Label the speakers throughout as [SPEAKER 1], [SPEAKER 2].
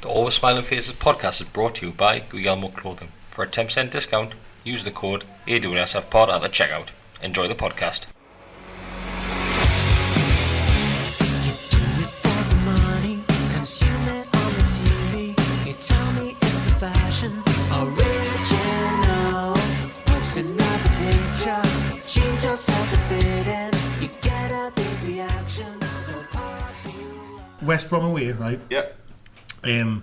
[SPEAKER 1] The Always Smiling Faces podcast is brought to you by Guillermo Clothing. For a 10% discount, use the code AWSFPod at the checkout. Enjoy the podcast.
[SPEAKER 2] West Brom away, right?
[SPEAKER 1] Yep.
[SPEAKER 2] You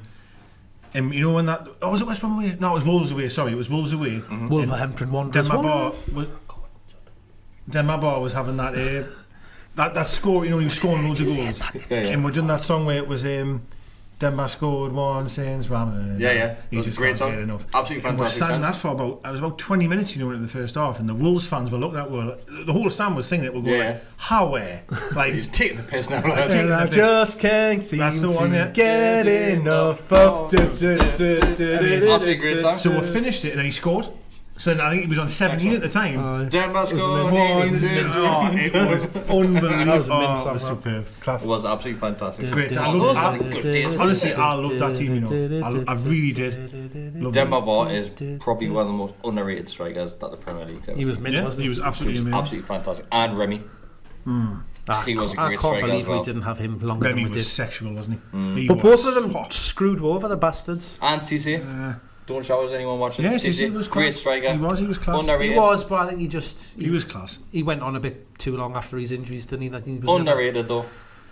[SPEAKER 2] know when that... Oh, was it West Brom away? No, it was Wolves away. Sorry, it was Wolves away.
[SPEAKER 3] Mm-hmm. Wolverhampton won. Denmark
[SPEAKER 2] Bar was having that that score. You know, he was scoring loads of goals. And we're doing that song where it was Denmark scored one since Rafa.
[SPEAKER 1] Yeah. It was a great song.
[SPEAKER 2] Enough.
[SPEAKER 1] Absolutely fantastic.
[SPEAKER 2] We sang that for about 20 minutes, you know, in the first half, and the Wolves fans were looking at the whole stand was singing it. We're going, how? Like
[SPEAKER 1] he's taking the piss now.
[SPEAKER 3] I just can't seem to get enough of.
[SPEAKER 1] Absolutely great song.
[SPEAKER 2] So we finished it, and then he scored. So I think he was on 17 at the time.
[SPEAKER 1] Denmark scored.
[SPEAKER 2] It was unbelievable.
[SPEAKER 3] That was a mint song.
[SPEAKER 2] It was superb. Class.
[SPEAKER 1] It was absolutely fantastic.
[SPEAKER 2] Great.
[SPEAKER 1] Those are good days.
[SPEAKER 2] Honestly, I loved that team, you know. I really did.
[SPEAKER 1] Denmark Bar is probably one of the most underrated strikers that the Premier League's ever seen.
[SPEAKER 3] He was mint, wasn't he?
[SPEAKER 2] He was absolutely amazing.
[SPEAKER 1] Absolutely fantastic. And Remy. He was a great
[SPEAKER 3] I can't
[SPEAKER 1] striker
[SPEAKER 3] believe
[SPEAKER 1] as well.
[SPEAKER 3] we didn't have him longer
[SPEAKER 2] Remy
[SPEAKER 3] than we
[SPEAKER 2] was
[SPEAKER 3] did.
[SPEAKER 2] sexual, wasn't he?
[SPEAKER 3] But both of them screwed over the bastards.
[SPEAKER 1] And Cisse. Don't shout at anyone watching.
[SPEAKER 2] Yes, he was class.
[SPEAKER 1] Great striker.
[SPEAKER 2] He was class.
[SPEAKER 1] Underrated.
[SPEAKER 3] He was, but I think
[SPEAKER 2] he was class.
[SPEAKER 3] He went on a bit too long after his injuries, didn't he? That he was
[SPEAKER 1] underrated though.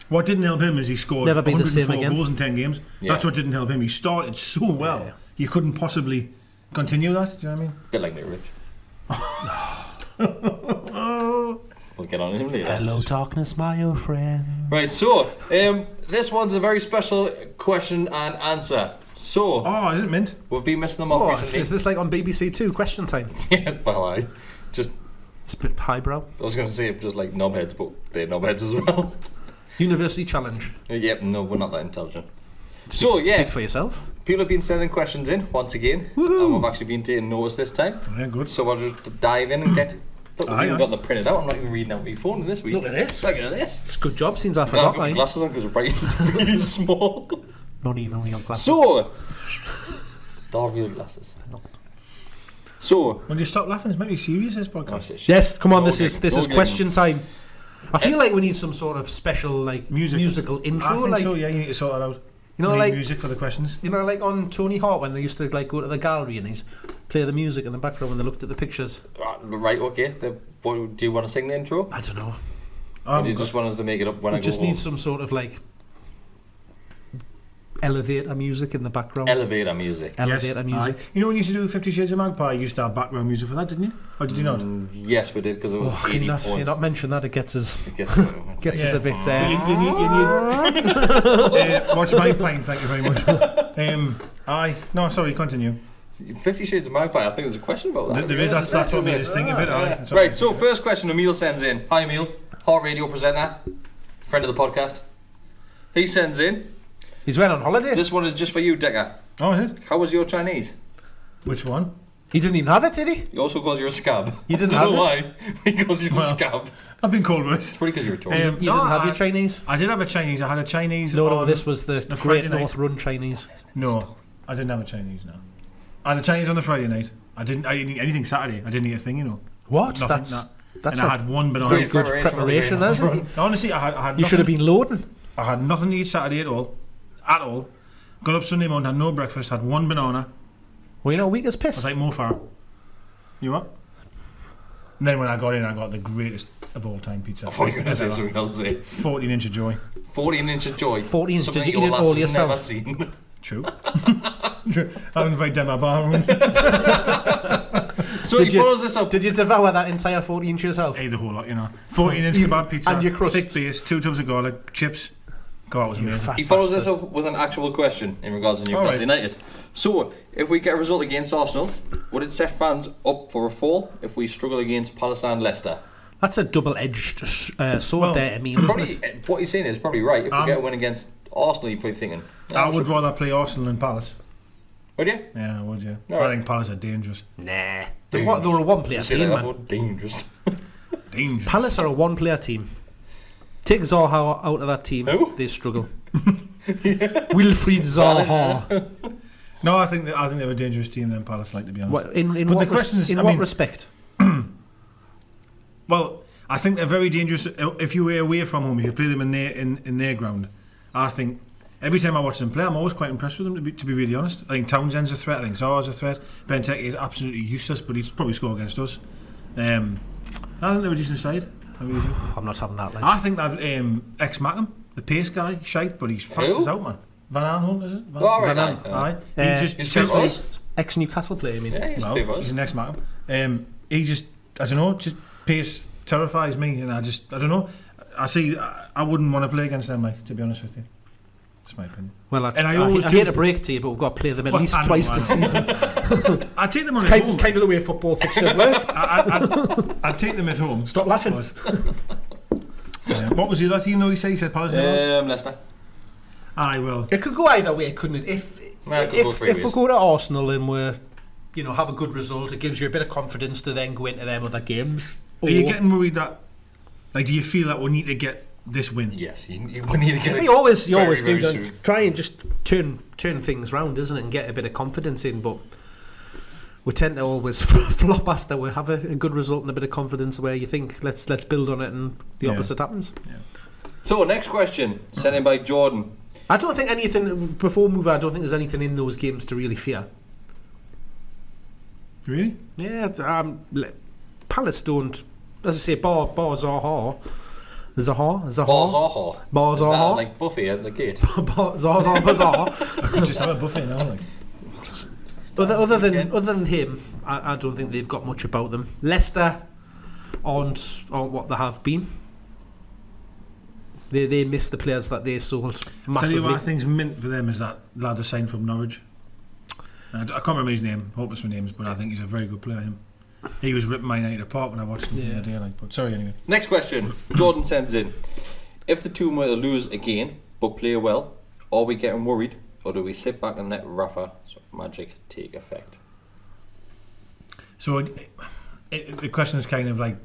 [SPEAKER 2] What didn't help him is he scored
[SPEAKER 3] Never been the
[SPEAKER 2] 104
[SPEAKER 3] same again.
[SPEAKER 2] goals in 10 games.
[SPEAKER 1] Yeah.
[SPEAKER 2] That's what didn't help him. He started so well.
[SPEAKER 3] Yeah.
[SPEAKER 2] You couldn't possibly continue that. Do you know what I mean?
[SPEAKER 1] Bit like Nick Rich. We'll get on him later.
[SPEAKER 3] Hello, darkness, my old friend.
[SPEAKER 1] Right, so this one's a very special question and answer. So,
[SPEAKER 2] is it mint?
[SPEAKER 1] we've been missing them off recently.
[SPEAKER 3] Is this like on BBC Two? Question time.
[SPEAKER 1] Yeah, well, it's
[SPEAKER 3] a bit highbrow.
[SPEAKER 1] I was going to say just like knobheads, but they're knobheads as well.
[SPEAKER 3] University challenge.
[SPEAKER 1] Yep, no, we're not that intelligent.
[SPEAKER 3] Speak for yourself.
[SPEAKER 1] People have been sending questions in once again.
[SPEAKER 3] Woohoo.
[SPEAKER 1] And we've actually been taking notice this time.
[SPEAKER 2] Yeah, good.
[SPEAKER 1] So we'll just dive in and get... Look, we've even got the printed out. I'm not even reading out my phone this week.
[SPEAKER 3] Look at this.
[SPEAKER 1] Look at this.
[SPEAKER 3] It's a good job since I
[SPEAKER 1] I've
[SPEAKER 3] forgot
[SPEAKER 1] got
[SPEAKER 3] mine.
[SPEAKER 1] glasses on because the writing's really small.
[SPEAKER 3] Not even on glasses.
[SPEAKER 1] So, they're real glasses. So,
[SPEAKER 2] When you stop laughing, it's maybe serious, this podcast.
[SPEAKER 3] Yes, come on. This
[SPEAKER 1] Okay,
[SPEAKER 3] is question time. I feel like we need some sort of special musical intro.
[SPEAKER 2] I think so, yeah, you need to sort that out.
[SPEAKER 3] You know,
[SPEAKER 2] We need
[SPEAKER 3] like
[SPEAKER 2] music for the questions.
[SPEAKER 3] You know, like on Tony Hawk when they used to like go to the gallery and he's play the music in the background when they looked at the pictures.
[SPEAKER 1] right, okay. Do you want to sing the intro?
[SPEAKER 3] I don't know.
[SPEAKER 1] Or do you just want us to make it up when I go
[SPEAKER 3] just
[SPEAKER 1] home?
[SPEAKER 3] need some sort of like elevator music in the background.
[SPEAKER 1] Elevator music.
[SPEAKER 3] Elevator music.
[SPEAKER 2] Aye. You know when you used to do 50 Shades of Magpie, you used to have background music for that, didn't you? Or did you not?
[SPEAKER 1] Yes, we did because it was 80
[SPEAKER 3] Can you
[SPEAKER 1] points.
[SPEAKER 3] not mention that? It gets us
[SPEAKER 1] It gets
[SPEAKER 3] us a bit.
[SPEAKER 2] You need watch my plane, thank you very much. No, sorry, continue.
[SPEAKER 1] 50 Shades of Magpie, I think there's a question about that.
[SPEAKER 2] There is, that's what made us think of it.
[SPEAKER 1] Right, so first question Emil sends in. Hi Emil, Heart Radio presenter, friend of the podcast. He sends in.
[SPEAKER 3] He's went on holiday.
[SPEAKER 1] This one is just for you, Decker.
[SPEAKER 2] Oh, is it?
[SPEAKER 1] How was your Chinese?
[SPEAKER 2] Which one?
[SPEAKER 3] He didn't even have it, did he?
[SPEAKER 1] He also calls you a scab.
[SPEAKER 3] You didn't
[SPEAKER 1] I don't know
[SPEAKER 3] have
[SPEAKER 1] why. He calls you a scab.
[SPEAKER 2] I've been called worse.
[SPEAKER 1] It's probably because you're a tourist.
[SPEAKER 3] You didn't have your Chinese?
[SPEAKER 2] I did have a Chinese. I had a Chinese.
[SPEAKER 3] No, this was the
[SPEAKER 2] Friday
[SPEAKER 3] Great
[SPEAKER 2] night.
[SPEAKER 3] North Run Chinese.
[SPEAKER 2] No, I didn't have a Chinese. No, I had a Chinese on the Friday night. I didn't eat anything Saturday. I didn't eat a thing, you know.
[SPEAKER 3] What?
[SPEAKER 2] Nothing,
[SPEAKER 3] That's
[SPEAKER 2] and I had one banana.
[SPEAKER 3] very good preparation, isn't it?
[SPEAKER 2] Honestly, I had.
[SPEAKER 3] You should have been loading.
[SPEAKER 2] I had nothing to eat Saturday at all. Got up Sunday morning, had no breakfast, had one banana.
[SPEAKER 3] Well, you know, weak as
[SPEAKER 2] I
[SPEAKER 3] piss.
[SPEAKER 2] was like, Mo Farah. You what? And then when I got in, I got the greatest of all time pizza.
[SPEAKER 1] I thought you were going to say something else.
[SPEAKER 2] 14-inch of joy.
[SPEAKER 1] 14-inch of joy.
[SPEAKER 3] 14
[SPEAKER 1] Something
[SPEAKER 3] did you
[SPEAKER 1] your
[SPEAKER 3] eat it
[SPEAKER 1] lass
[SPEAKER 3] all
[SPEAKER 1] has
[SPEAKER 3] yourself?
[SPEAKER 1] never seen.
[SPEAKER 2] True. I don't invite them my bar.
[SPEAKER 1] So he follows this up.
[SPEAKER 3] Did you devour that entire 40 inch yourself?
[SPEAKER 2] Ate the whole lot, you know. 14-inch kebab pizza.
[SPEAKER 3] And your crusts.
[SPEAKER 2] Thick base, 2 tubs of garlic, chips. God, it was amazing.
[SPEAKER 1] He follows this up with an actual question in regards to Newcastle United. So, if we get a result against Arsenal, would it set fans up for a fall if we struggle against Palace and Leicester?
[SPEAKER 3] That's a double-edged sword there, I mean, isn't it?
[SPEAKER 1] What he's saying is probably right. If we get a win against Arsenal, you're probably thinking...
[SPEAKER 2] I would rather play Arsenal than Palace.
[SPEAKER 1] Would you?
[SPEAKER 2] Yeah, I would, yeah.
[SPEAKER 1] No,
[SPEAKER 2] I think Palace are dangerous.
[SPEAKER 3] Nah. They were a one-player team, man.
[SPEAKER 1] Dangerous.
[SPEAKER 2] Dangerous.
[SPEAKER 3] Palace are a one-player team. Take Zaha out of that team,
[SPEAKER 1] Who?
[SPEAKER 3] they struggle. Wilfried Zaha.
[SPEAKER 2] No, I think they're a dangerous team. Then Palace, like, to be honest.
[SPEAKER 3] What, in
[SPEAKER 2] But
[SPEAKER 3] what,
[SPEAKER 2] the question is,
[SPEAKER 3] in
[SPEAKER 2] I
[SPEAKER 3] what
[SPEAKER 2] mean,
[SPEAKER 3] respect?
[SPEAKER 2] Well, I think they're very dangerous if you were away from home. If you play them in their ground, I think every time I watch them play, I'm always quite impressed with them. To be really honest, I think Townsend's a threat. I think Zaha's a threat. Benteke is absolutely useless, but he's probably score against us. I think they're a decent side.
[SPEAKER 3] I'm not having that. Like.
[SPEAKER 2] I think that ex-Mackham, the pace guy, shite, but he's fast as out, man. Van Aanholt, is it? Van
[SPEAKER 1] Aanholt.
[SPEAKER 2] Aye.
[SPEAKER 1] He's
[SPEAKER 3] Ex-Newcastle player, I mean.
[SPEAKER 1] Yeah,
[SPEAKER 2] he's an ex-Mackham. He just, I don't know, just pace terrifies me, and I don't know. I wouldn't want to play against them, mate, to be honest with you. That's my opinion.
[SPEAKER 3] Well, I hate to break it to you, but we've got to play them at least twice this season.
[SPEAKER 2] I take them on
[SPEAKER 3] it's
[SPEAKER 2] at home.
[SPEAKER 3] kind of the way football fixtures work.
[SPEAKER 2] I take them at home.
[SPEAKER 3] Stop laughing.
[SPEAKER 2] What was the other team though? He said Palace.
[SPEAKER 1] Leicester.
[SPEAKER 2] Aye, well,
[SPEAKER 3] it could go either way, couldn't it? If we go to Arsenal and we have a good result, it gives you a bit of confidence to then go into them other games.
[SPEAKER 2] Are you getting worried that, like, do you feel that we need to get this win?
[SPEAKER 1] Yes, we need to get it.
[SPEAKER 3] You always do.
[SPEAKER 1] Soon.
[SPEAKER 3] Try and just turn things round, isn't it, and get a bit of confidence in. But we tend to always flop after we have a good result and a bit of confidence, where you think let's build on it, and the opposite happens.
[SPEAKER 2] Yeah.
[SPEAKER 3] So
[SPEAKER 1] next question, sent in by Jordan.
[SPEAKER 3] I don't think anything before we move on. I don't think there's anything in those games to really fear.
[SPEAKER 2] Really?
[SPEAKER 3] Yeah. Palace don't. As I say, bar Zaha. Zaha.
[SPEAKER 1] Bar Zaha. Like Buffy at the gate.
[SPEAKER 2] Zaha. I could just have a buffet now, like.
[SPEAKER 3] Other than him, I don't think they've got much about them. Leicester aren't what they have been. They missed the players that they sold massively.
[SPEAKER 2] Tell you what I think's mint for them is that lad they signed from Norwich. I can't remember his name. Hope it's my names, but I think he's a very good player. Him. He was ripping Man United apart when I watched him the other day. But sorry, anyway.
[SPEAKER 1] Next question. Jordan sends in: if the two were to lose again but play well, are we getting worried, or do we sit back and let Rafa's magic take effect?
[SPEAKER 2] So the question is kind of like,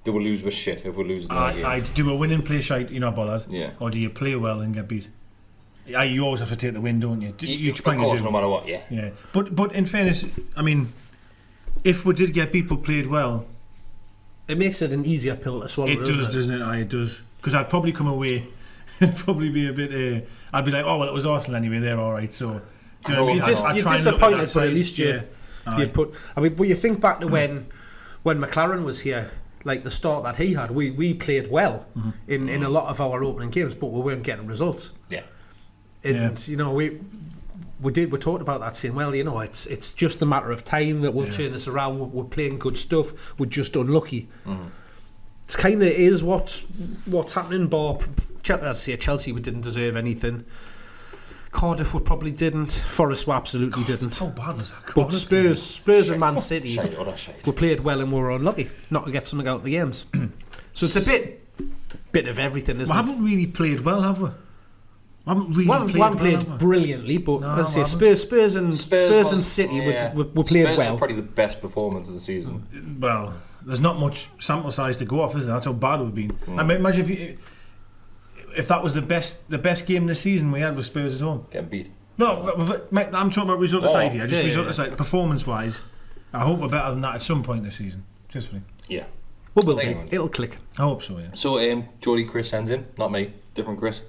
[SPEAKER 1] do we lose with shit if we lose the game?
[SPEAKER 2] Do a win and play shite, you're not bothered?
[SPEAKER 1] Yeah.
[SPEAKER 2] Or do you play well and get beat? You always have to take the win, don't you?
[SPEAKER 1] Of course, no matter what, yeah.
[SPEAKER 2] Yeah. But in fairness, I mean, if we did get beat but played well,
[SPEAKER 3] it makes it an easier pill to swallow.
[SPEAKER 2] It does, doesn't it? It does. Because I'd probably come away and probably be a bit. I'd be like, oh well, it was Arsenal anyway. They're all right. So do you know what I mean?
[SPEAKER 3] You're disappointed, but at least you put. I mean, but you think back to when McLaren was here. Like the start that he had, we played well in a lot of our opening games, but we weren't getting results.
[SPEAKER 1] Yeah,
[SPEAKER 3] and we talked about that, saying, well, it's just a matter of time that we'll turn this around. We're playing good stuff. We're just unlucky. It's kind of is what's happening. Bar, as I say, Chelsea, we didn't deserve anything. Cardiff, we probably didn't. Forest, we absolutely didn't.
[SPEAKER 2] How bad was that?
[SPEAKER 3] But Spurs and Man City,
[SPEAKER 1] shite.
[SPEAKER 3] we played well and we were unlucky not to get something out of the games. So it's a bit of everything, isn't it?
[SPEAKER 2] We haven't really played well, have we? We
[SPEAKER 3] haven't played brilliantly, but as I say, Spurs and City, we played
[SPEAKER 1] Spurs
[SPEAKER 3] well.
[SPEAKER 1] Are probably the best performance of the season.
[SPEAKER 2] Well, there's not much sample size to go off, is there? That's how bad we've been. I mean, imagine if that was the best game this season we had with Spurs at home.
[SPEAKER 1] Getting beat.
[SPEAKER 2] No, mate, I'm talking about result aside here. Just result aside, performance-wise. I hope we're better than that at some point this season. Just for me.
[SPEAKER 1] Yeah.
[SPEAKER 3] Well, it'll click.
[SPEAKER 2] I hope so, yeah.
[SPEAKER 1] So, Jody Chris sends in, not me, different Chris.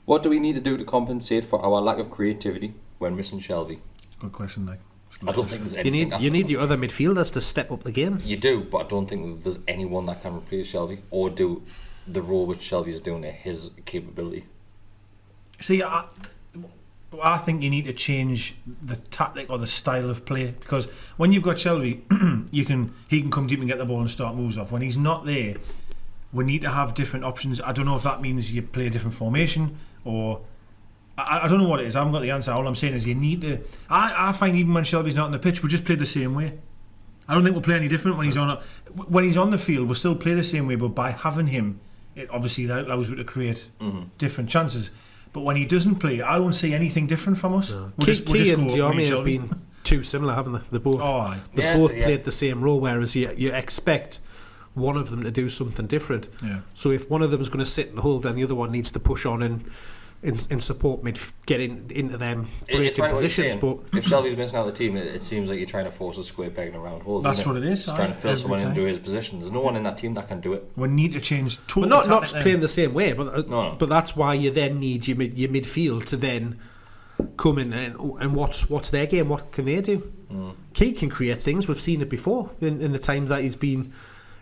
[SPEAKER 1] What do we need to do to compensate for our lack of creativity when missing Shelvey?
[SPEAKER 2] Good question, like.
[SPEAKER 1] I don't think there's anything.
[SPEAKER 3] You need your other midfielders to step up the game.
[SPEAKER 1] You do, but I don't think there's anyone that can replace Shelvey or do the role which Shelvey is doing at his capability.
[SPEAKER 2] See, I think you need to change the tactic or the style of play, because when you've got Shelvey, he can come deep and get the ball and start moves off. When he's not there, we need to have different options. I don't know if that means you play a different formation or I don't know what it is. I haven't got the answer. All I'm saying is you need to. I find even when Shelvey's not on the pitch, we just play the same way. I don't think we'll play any different when he's on the field. We'll still play the same way, but by having him, it obviously allows you to create different chances. But when he doesn't play, I don't see anything different from us. No.
[SPEAKER 3] Key and Diarmi have been too similar, haven't they? They both played the same role, whereas you expect one of them to do something different.
[SPEAKER 2] Yeah.
[SPEAKER 3] So if one of them is going to sit and hold, then the other one needs to push on and support mid, getting into them breaking positions. But
[SPEAKER 1] if Shelby's missing out of the team, it seems like you're trying to force a square peg in a round hole.
[SPEAKER 2] That's what it is.
[SPEAKER 1] Just trying to fill someone into his position. There's no one in that team that can do it.
[SPEAKER 2] We need to change.
[SPEAKER 3] Well, not playing the same way, but but that's why you then need your midfield to then come in and what's their game? What can they do? Key can create things. We've seen it before in the times that he's been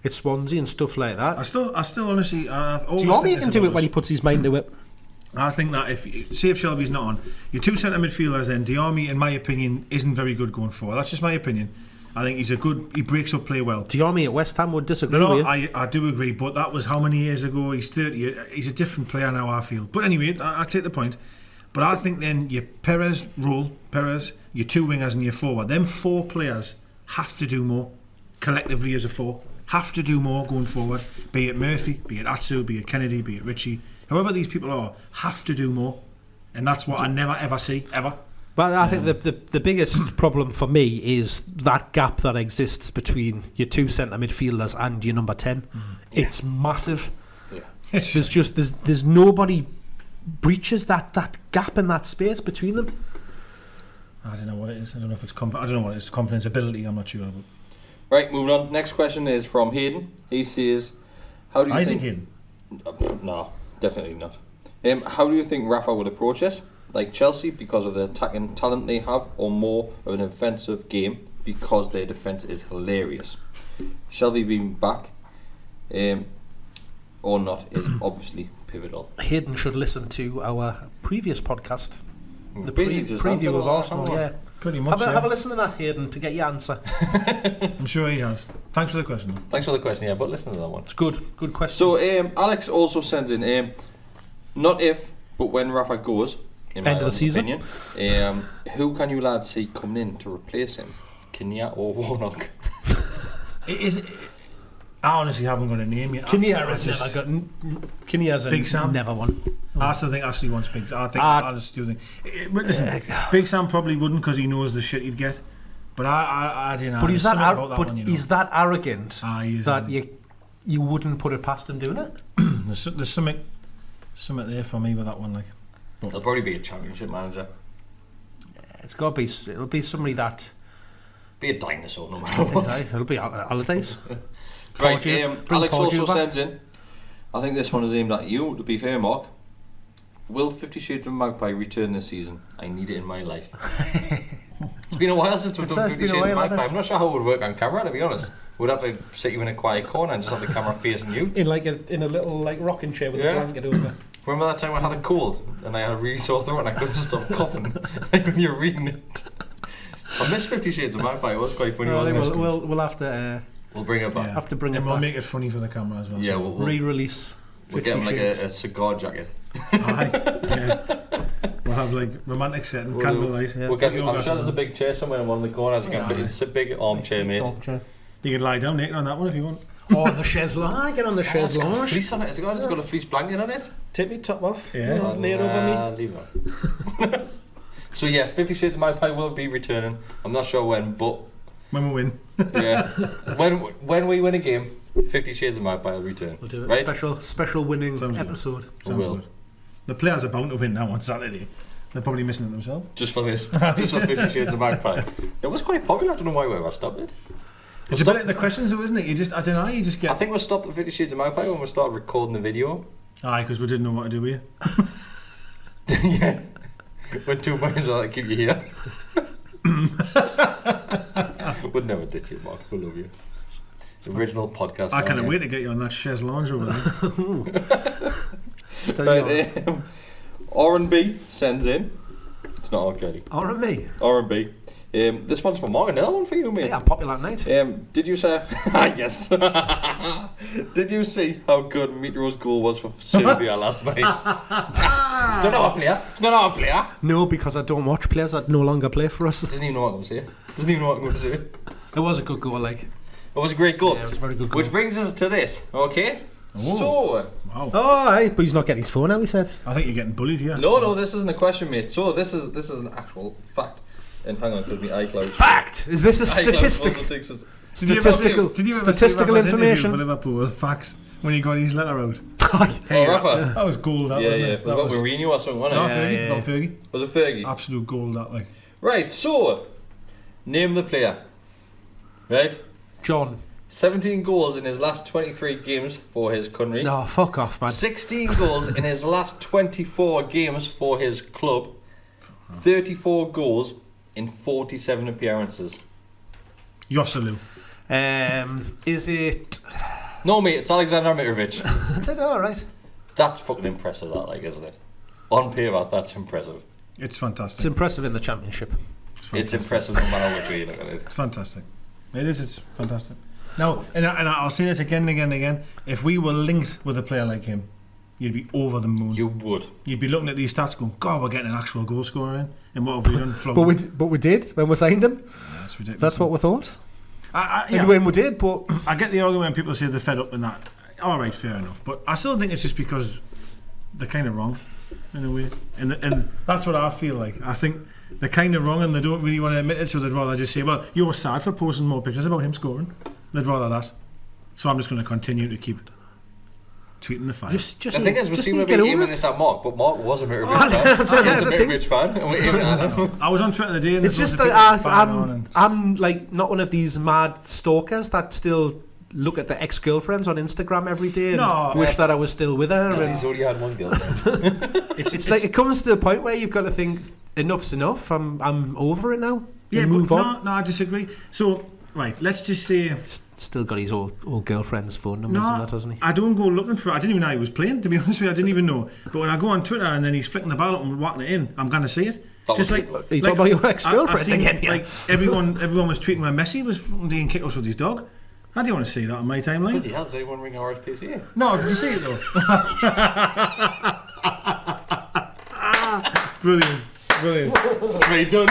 [SPEAKER 3] at Swansea and stuff like that.
[SPEAKER 2] I still honestly,
[SPEAKER 3] Diarmi can do it when he puts his mind to it.
[SPEAKER 2] I think that if Shelby's not on, your two centre midfielders, then Diarmi, in my opinion, isn't very good going forward. That's just my opinion. I think he breaks up play well.
[SPEAKER 3] Diarmi at West Ham would disagree
[SPEAKER 2] with
[SPEAKER 3] you.
[SPEAKER 2] I do agree, but that was how many years ago? He's 30. He's a different player now, I feel. But anyway, I take the point. But I think then your Perez, your two wingers and your forward, them four players have to do more collectively as a four. Have to do more going forward. Be it Murphy, be it Atsu, be it Kennedy, be it Ritchie. Whoever these people are, have to do more. And that's what I never ever see, ever.
[SPEAKER 3] But I think the biggest problem for me is that gap that exists between your two centre midfielders and your number 10. It's massive.
[SPEAKER 1] Yeah.
[SPEAKER 3] There's nobody breaches that gap in that space between them.
[SPEAKER 2] I don't know what it is. I don't know if it's I don't know what it is. Confidence, ability. I'm not sure. But.
[SPEAKER 1] Right, moving on. Next question is from Hayden. He says, "How do you think
[SPEAKER 2] Hayden?
[SPEAKER 1] No, definitely not. How do you think Rafa would approach this? Like Chelsea, because of the attacking talent they have, or more of an offensive game because their defence is hilarious? Shelby being back, or not, is obviously pivotal."
[SPEAKER 3] Hayden should listen to our previous podcast. The
[SPEAKER 1] preview
[SPEAKER 3] of Arsenal, yeah.
[SPEAKER 2] Pretty much.
[SPEAKER 3] Have a listen to that, Hayden, to get your answer.
[SPEAKER 2] I'm sure he has. Thanks for the question.
[SPEAKER 1] Thanks for the question, yeah, but listen to that one.
[SPEAKER 3] It's good question.
[SPEAKER 1] So, Alex also sends in, not if, but when Rafa goes, in my
[SPEAKER 3] end of the season,
[SPEAKER 1] opinion, who can you lads see coming in to replace him? Kinnear or Warnock?
[SPEAKER 2] I honestly haven't got a name yet.
[SPEAKER 3] Kinnear's
[SPEAKER 2] Big Sam
[SPEAKER 3] never won.
[SPEAKER 2] I still think Ashley wants Big Sam. I just do think. But listen, Big Sam probably wouldn't because he knows the shit he'd get. But I don't know.
[SPEAKER 3] But he's
[SPEAKER 2] he's
[SPEAKER 3] that arrogant
[SPEAKER 2] he
[SPEAKER 3] that you wouldn't put it past him doing it.
[SPEAKER 2] There's something there for me with that one. Like,
[SPEAKER 1] he'll probably be a championship manager.
[SPEAKER 3] It's got to be. It'll be somebody that.
[SPEAKER 1] Be a dinosaur, no matter what.
[SPEAKER 3] It'll be holidays.
[SPEAKER 1] Right, Alex also sends in, I think this one is aimed at you, to be fair, Mark. Will 50 Shades of Magpie return this season? I need it in my life. It's been a while since we've done 50 Shades of Magpie. I'm not sure how it would work on camera, to be honest. We'd have to sit you in a quiet corner and just have the camera facing you.
[SPEAKER 3] In a little rocking chair with a blanket over.
[SPEAKER 1] Remember that time I had a cold and I had a really sore throat and I couldn't stop coughing like when you're reading it. I missed 50 Shades of Magpie. It was quite funny, wasn't it?
[SPEAKER 3] We'll have to...
[SPEAKER 1] we'll bring it back.
[SPEAKER 3] Have to bring it back.
[SPEAKER 2] We'll make it funny for the camera as well.
[SPEAKER 1] Yeah,
[SPEAKER 2] so.
[SPEAKER 1] we'll
[SPEAKER 3] re-release.
[SPEAKER 1] We'll get him like a cigar jacket.
[SPEAKER 2] Yeah. We'll have like romantic setting, candlelight.
[SPEAKER 1] We'll get. I'm sure there's a big chair somewhere in one of the corners. It's a big armchair, mate.
[SPEAKER 2] You can lie down naked on that one if you want.
[SPEAKER 3] Or the chaise lounge. Get on the chaise lounge.
[SPEAKER 1] It's got a fleece on it. It's got a fleece blanket on it.
[SPEAKER 3] Take me top off.
[SPEAKER 2] Yeah.
[SPEAKER 3] Lay it over me.
[SPEAKER 1] Leave it. So yeah, 50 Shades of Magpie will be returning. I'm not sure when, but
[SPEAKER 2] when we win.
[SPEAKER 1] Yeah. When we win a game, 50 Shades of Magpie will return.
[SPEAKER 3] We'll do a
[SPEAKER 1] right?
[SPEAKER 3] special winning episode.
[SPEAKER 1] We will.
[SPEAKER 2] Good. The players are bound to win now on Saturday. They're probably missing it themselves.
[SPEAKER 1] Just for this. Just for 50 Shades of Magpie. It was quite popular. I don't know why we ever stopped it.
[SPEAKER 2] It's a bit in the questions though, isn't it? I don't know, you just get...
[SPEAKER 1] I think we stopped at 50 Shades of Magpie when we started recording the video.
[SPEAKER 2] Aye, because we didn't know what to do with you.
[SPEAKER 1] Yeah. When 2 minds are like, keep you here. We'd never ditch you, Mark. We love you. It's original podcast.
[SPEAKER 2] I can't wait to get you on that chaise lounge over there.
[SPEAKER 1] Right, R&B sends in. It's not R. Kelly.
[SPEAKER 3] R&B?
[SPEAKER 1] R&B. This one's for Mark. Another one for you, mate.
[SPEAKER 3] Yeah, popular at night.
[SPEAKER 1] Did you say... yes. Did you see how good Meteor's goal was for Serbia last night? It's not our player. It's not our player.
[SPEAKER 3] No, because I don't watch players that no longer play for us.
[SPEAKER 1] Doesn't even know what I'm going to say.
[SPEAKER 3] It was a good goal, like.
[SPEAKER 1] It was a great goal.
[SPEAKER 3] Yeah, it was a very good goal.
[SPEAKER 1] Which brings us to this, okay?
[SPEAKER 2] Ooh.
[SPEAKER 1] So...
[SPEAKER 2] Wow.
[SPEAKER 3] Oh, aye, but he's not getting his phone now, he said.
[SPEAKER 2] I think you're getting bullied here.
[SPEAKER 1] No, this isn't a question, mate. So this is an actual fact. And hang on, because my iCloud...
[SPEAKER 3] Fact! Is this a statistic? Statistical information
[SPEAKER 2] for Liverpool with facts when he got his letter out?
[SPEAKER 1] Rafa.
[SPEAKER 2] That was gold, wasn't it?
[SPEAKER 1] Was about Mourinho or something, wasn't it?
[SPEAKER 2] Not Fergie.
[SPEAKER 1] Was it Fergie?
[SPEAKER 2] Absolute gold, that, like.
[SPEAKER 1] Right, so, name the player. Right?
[SPEAKER 3] John.
[SPEAKER 1] 17 goals in his last 23 games for his country.
[SPEAKER 3] No, fuck off, man.
[SPEAKER 1] 16 goals in his last 24 games for his club. 34 goals in 47 appearances.
[SPEAKER 2] Yosselu.
[SPEAKER 3] Is it...
[SPEAKER 1] No, mate, it's Alexander Mitrovic.
[SPEAKER 3] That's it, alright.
[SPEAKER 1] That's fucking impressive, that, like, isn't it? On paper, that's impressive.
[SPEAKER 2] It's fantastic.
[SPEAKER 3] It's impressive in the Championship.
[SPEAKER 1] It's impressive no matter which way you look at it.
[SPEAKER 2] It's fantastic. It is, it's fantastic. Now, and I'll say this again and again and again, if we were linked with a player like him, you'd be over the moon.
[SPEAKER 1] You would.
[SPEAKER 2] You'd be looking at these stats going, God, we're getting an actual goal scorer in. And what have we done?
[SPEAKER 3] But we did when we signed him.
[SPEAKER 2] Yeah, that's ridiculous.
[SPEAKER 3] That's what we thought.
[SPEAKER 2] Yeah.
[SPEAKER 3] And when we did, but...
[SPEAKER 2] I get the argument when people say they're fed up and that. Alright, fair enough. But I still think it's just because they're kind of wrong, in a way. And that's what I feel like. I think they're kind of wrong and they don't really want to admit it, so they'd rather just say, well, you were sad for posting more pictures about him scoring. They'd rather that. So I'm just going to continue to keep tweeting the fire.
[SPEAKER 1] The thing is, we seem to be aiming this at Mark, but Mark was a Mitrovic fan. I was a Mitrovic fan, and we're aiming at him.
[SPEAKER 2] I was on Twitter the day, and
[SPEAKER 3] it's just that I'm like not one of these mad stalkers that still look at the ex-girlfriends on Instagram every day and wish that I was still with her. And
[SPEAKER 1] he's already had one girlfriend.
[SPEAKER 3] it's like it comes to a point where you've got to think enough's enough. I'm over it now.
[SPEAKER 2] Yeah,
[SPEAKER 3] move on.
[SPEAKER 2] No, I disagree. So. Right, let's just say...
[SPEAKER 3] Still got his old girlfriend's phone numbers and that, hasn't he?
[SPEAKER 2] I don't go looking for it. I didn't even know he was playing, to be honest with you. I didn't even know. But when I go on Twitter and then he's flicking the ball up and whacking it in, I'm going to see it.
[SPEAKER 3] Just like... Are you talking about your ex-girlfriend again?
[SPEAKER 2] Like, everyone was tweeting when Messi was doing kick-ups with his dog. How do you want to see that on my timeline?
[SPEAKER 1] Bloody hell, does anyone ring RSPCA?
[SPEAKER 2] No, did you see it though? Brilliant.
[SPEAKER 1] Very done.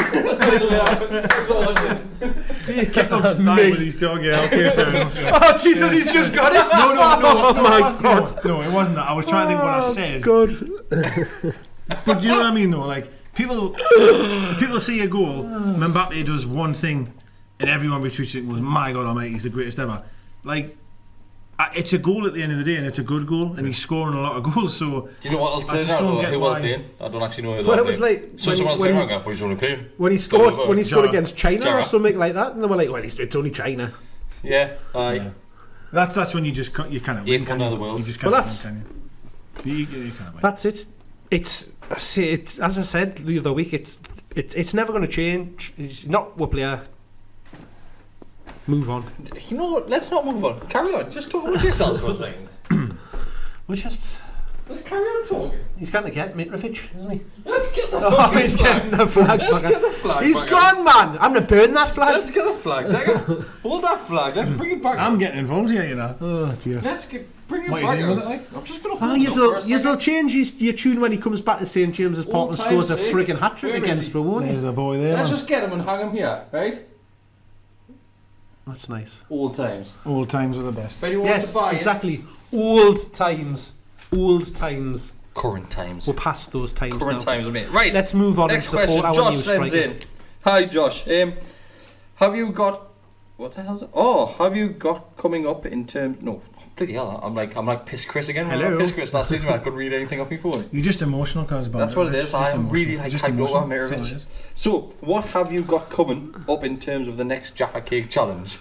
[SPEAKER 2] Kick-ups with his dog, yeah, okay, fair enough. Yeah.
[SPEAKER 3] Oh, Jesus, he's just got it.
[SPEAKER 2] No,
[SPEAKER 3] oh my God.
[SPEAKER 2] No, it wasn't that. I was trying to think what I said.
[SPEAKER 3] God.
[SPEAKER 2] But do you know what I mean, though? Like, people see a goal, Mbappe does one thing, and everyone retweets it and goes, my God almighty, he's the greatest ever. Like, it's a goal at the end of the day, and it's a good goal, and he's scoring a lot of goals. So,
[SPEAKER 1] do you know what I'll turn out? Who was playing? I don't actually know who.
[SPEAKER 3] Well, it was like
[SPEAKER 1] so someone turn around, he's only playing.
[SPEAKER 3] When he scored against China or something like that, and they were like, well, it's only China.
[SPEAKER 1] Yeah, aye.
[SPEAKER 2] Yeah. That's when you can't win.
[SPEAKER 1] Eighth wonder of the world.
[SPEAKER 2] You just can't win, can you? You can't win.
[SPEAKER 3] That's it. It's as I said the other week. It's never going to change. He's not a player. Move on.
[SPEAKER 1] You know what? Let's not move on. Carry on. Just talk about yourselves for a second.
[SPEAKER 3] Let's
[SPEAKER 1] carry on talking.
[SPEAKER 3] He's going to get Mitrovic, isn't he?
[SPEAKER 1] Let's get the
[SPEAKER 3] he's getting the flag.
[SPEAKER 1] Let's get the flag.
[SPEAKER 3] He's gone, man. I'm going to burn that flag.
[SPEAKER 1] Let's get the flag. Hold that flag. Let's bring it back.
[SPEAKER 2] I'm getting involved here, you know. Oh dear.
[SPEAKER 1] Let's bring it
[SPEAKER 2] back.
[SPEAKER 1] What are you doing with it, like? I'm just going to hold it.
[SPEAKER 3] You'll change your tune when he comes back to St James's Park and scores a friggin' hat-trick against me, won't he?
[SPEAKER 2] There's a boy there.
[SPEAKER 1] Let's just get him and hang him here, right?
[SPEAKER 3] That's nice.
[SPEAKER 1] Old times.
[SPEAKER 2] Old times are the best.
[SPEAKER 3] Yes, exactly. Old times.
[SPEAKER 1] Current times.
[SPEAKER 3] We're past those times now.
[SPEAKER 1] Current times, mate. Right.
[SPEAKER 3] Let's move on
[SPEAKER 1] Next
[SPEAKER 3] and support
[SPEAKER 1] question.
[SPEAKER 3] our
[SPEAKER 1] Josh
[SPEAKER 3] new
[SPEAKER 1] sends
[SPEAKER 3] striker.
[SPEAKER 1] in. Hi, Josh. Have you got... What the hell's it? Oh, have you got coming up in terms... No. Bloody hell. I'm like Piss Chris again.
[SPEAKER 3] Hello.
[SPEAKER 1] Piss Chris last season when I couldn't read anything off my phone.
[SPEAKER 2] You're just emotional because about
[SPEAKER 1] That's
[SPEAKER 2] it.
[SPEAKER 1] what it is. I am really
[SPEAKER 2] just
[SPEAKER 1] hyped over
[SPEAKER 2] emotional.
[SPEAKER 1] Mitrovic. So, what have you got coming up in terms of the next Jaffa Cake Challenge?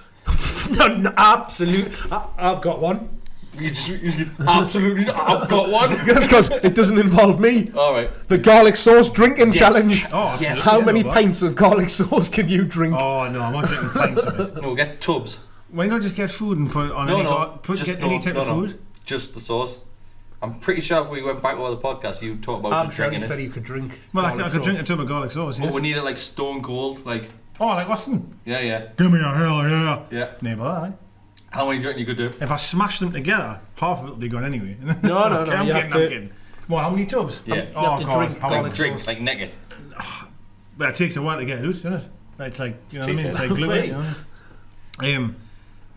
[SPEAKER 3] No, absolute. I've got one.
[SPEAKER 1] You absolutely. I've got one.
[SPEAKER 3] That's because it doesn't involve me.
[SPEAKER 1] All right.
[SPEAKER 3] The garlic sauce drinking challenge.
[SPEAKER 2] Oh,
[SPEAKER 1] yes.
[SPEAKER 3] How many pints of garlic sauce can you drink?
[SPEAKER 2] Oh no, I'm not drinking pints of it.
[SPEAKER 1] No, get tubs.
[SPEAKER 2] Why not just get food and put it on any type of food?
[SPEAKER 1] Just the sauce. I'm pretty sure if we went back over the podcast, you talked about
[SPEAKER 3] I'm sure
[SPEAKER 1] drinking
[SPEAKER 3] you
[SPEAKER 1] it.
[SPEAKER 3] said you could drink.
[SPEAKER 2] Well, I could drink a tub of garlic sauce. Yes.
[SPEAKER 1] But we need it like stone cold, like.
[SPEAKER 2] Oh, like Weston.
[SPEAKER 1] Yeah.
[SPEAKER 2] Give me a hell yeah.
[SPEAKER 1] Yeah.
[SPEAKER 2] Neighbour, aye.
[SPEAKER 1] How many do you reckon you could do?
[SPEAKER 2] If I smash them together, half of it will be gone anyway.
[SPEAKER 3] No.
[SPEAKER 2] I'm kidding. Well, how many tubs?
[SPEAKER 1] Yeah.
[SPEAKER 3] You have to drink garlic
[SPEAKER 1] drinks,
[SPEAKER 3] sauce.
[SPEAKER 1] like naked.
[SPEAKER 2] But it takes a while to get it out, doesn't it? It's like, you know what I mean? It's like glue it, you know?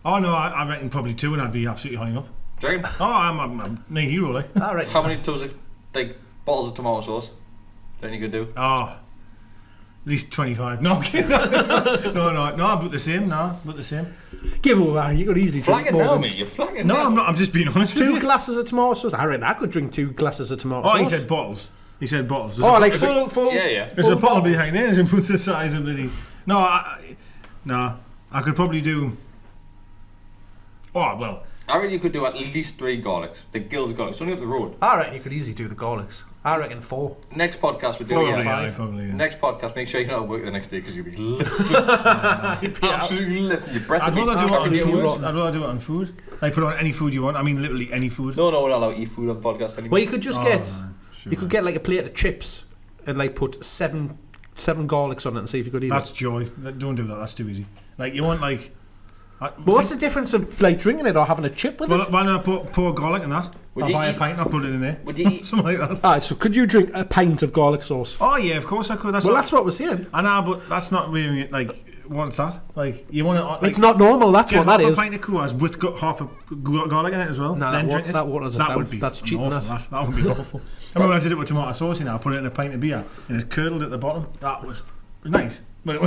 [SPEAKER 2] Oh no, I reckon probably 2 and I'd be absolutely high up.
[SPEAKER 1] Do you reckon?
[SPEAKER 2] Oh, I'm a hero, like.
[SPEAKER 3] Alright.
[SPEAKER 1] How many tubs of, like, bottles of tomato sauce do you reckon you could do?
[SPEAKER 2] Oh. least 25. No, I'm kidding. no, about the same.
[SPEAKER 3] Give away. You could easily drink
[SPEAKER 1] Flagging
[SPEAKER 3] more
[SPEAKER 1] now,
[SPEAKER 3] than
[SPEAKER 1] mate. You're flagging
[SPEAKER 2] No,
[SPEAKER 1] now.
[SPEAKER 2] I'm not. I'm just being honest with
[SPEAKER 3] two
[SPEAKER 2] you.
[SPEAKER 3] glasses of tomato sauce. I reckon I could drink 2 glasses of tomato sauce.
[SPEAKER 2] Oh, he said bottles. There's
[SPEAKER 3] like
[SPEAKER 2] a,
[SPEAKER 3] full.
[SPEAKER 1] Yeah.
[SPEAKER 2] There's a
[SPEAKER 3] full
[SPEAKER 2] bottle
[SPEAKER 3] bottles.
[SPEAKER 2] behind there and puts the size of the. No, I could probably do. Oh well.
[SPEAKER 1] I reckon you could do at least 3 garlics. The Gills garlics. It's only up the road.
[SPEAKER 3] I reckon you could easily do the garlics. I reckon 4.
[SPEAKER 1] Next podcast we do.
[SPEAKER 2] Probably. Yeah.
[SPEAKER 1] Next podcast, make sure you're not at work the next day because you'll be lifting. You'd be absolutely lifting your breath.
[SPEAKER 2] I'd rather do it on
[SPEAKER 1] food.
[SPEAKER 2] food. Like put on any food you want. I mean, literally any food.
[SPEAKER 1] No, we're not allowed to eat food on the podcast anymore.
[SPEAKER 3] Well, you could just you could get like a plate of chips and like put 7 garlics on it and see if you could eat
[SPEAKER 2] That's joy. Don't do that. That's too easy. Like you want like.
[SPEAKER 3] Well, what's the difference of like drinking it or having a chip with it?
[SPEAKER 2] Why not pour garlic in that?
[SPEAKER 1] Would
[SPEAKER 2] I'll
[SPEAKER 1] you
[SPEAKER 2] buy a
[SPEAKER 1] eat-
[SPEAKER 2] pint and I'll put it in there.
[SPEAKER 1] Would you eat?
[SPEAKER 2] Something like that.
[SPEAKER 3] Alright, so could you drink a pint of garlic sauce?
[SPEAKER 2] Oh yeah, of course I could.
[SPEAKER 3] That's what we're saying.
[SPEAKER 2] I know, but that's not really like what's that? Like you want to? Like,
[SPEAKER 3] It's not normal. That's what that is.
[SPEAKER 2] A pint of Coors with half a garlic in it as well.
[SPEAKER 3] No,
[SPEAKER 2] then
[SPEAKER 3] that
[SPEAKER 2] drink it.
[SPEAKER 3] that waters it
[SPEAKER 2] That
[SPEAKER 3] down.
[SPEAKER 2] would be.
[SPEAKER 3] That's cheating.
[SPEAKER 2] That would be awful. I remember when I did it with tomato sauce. I put it in a pint of beer and it curdled at the bottom. That was nice. But it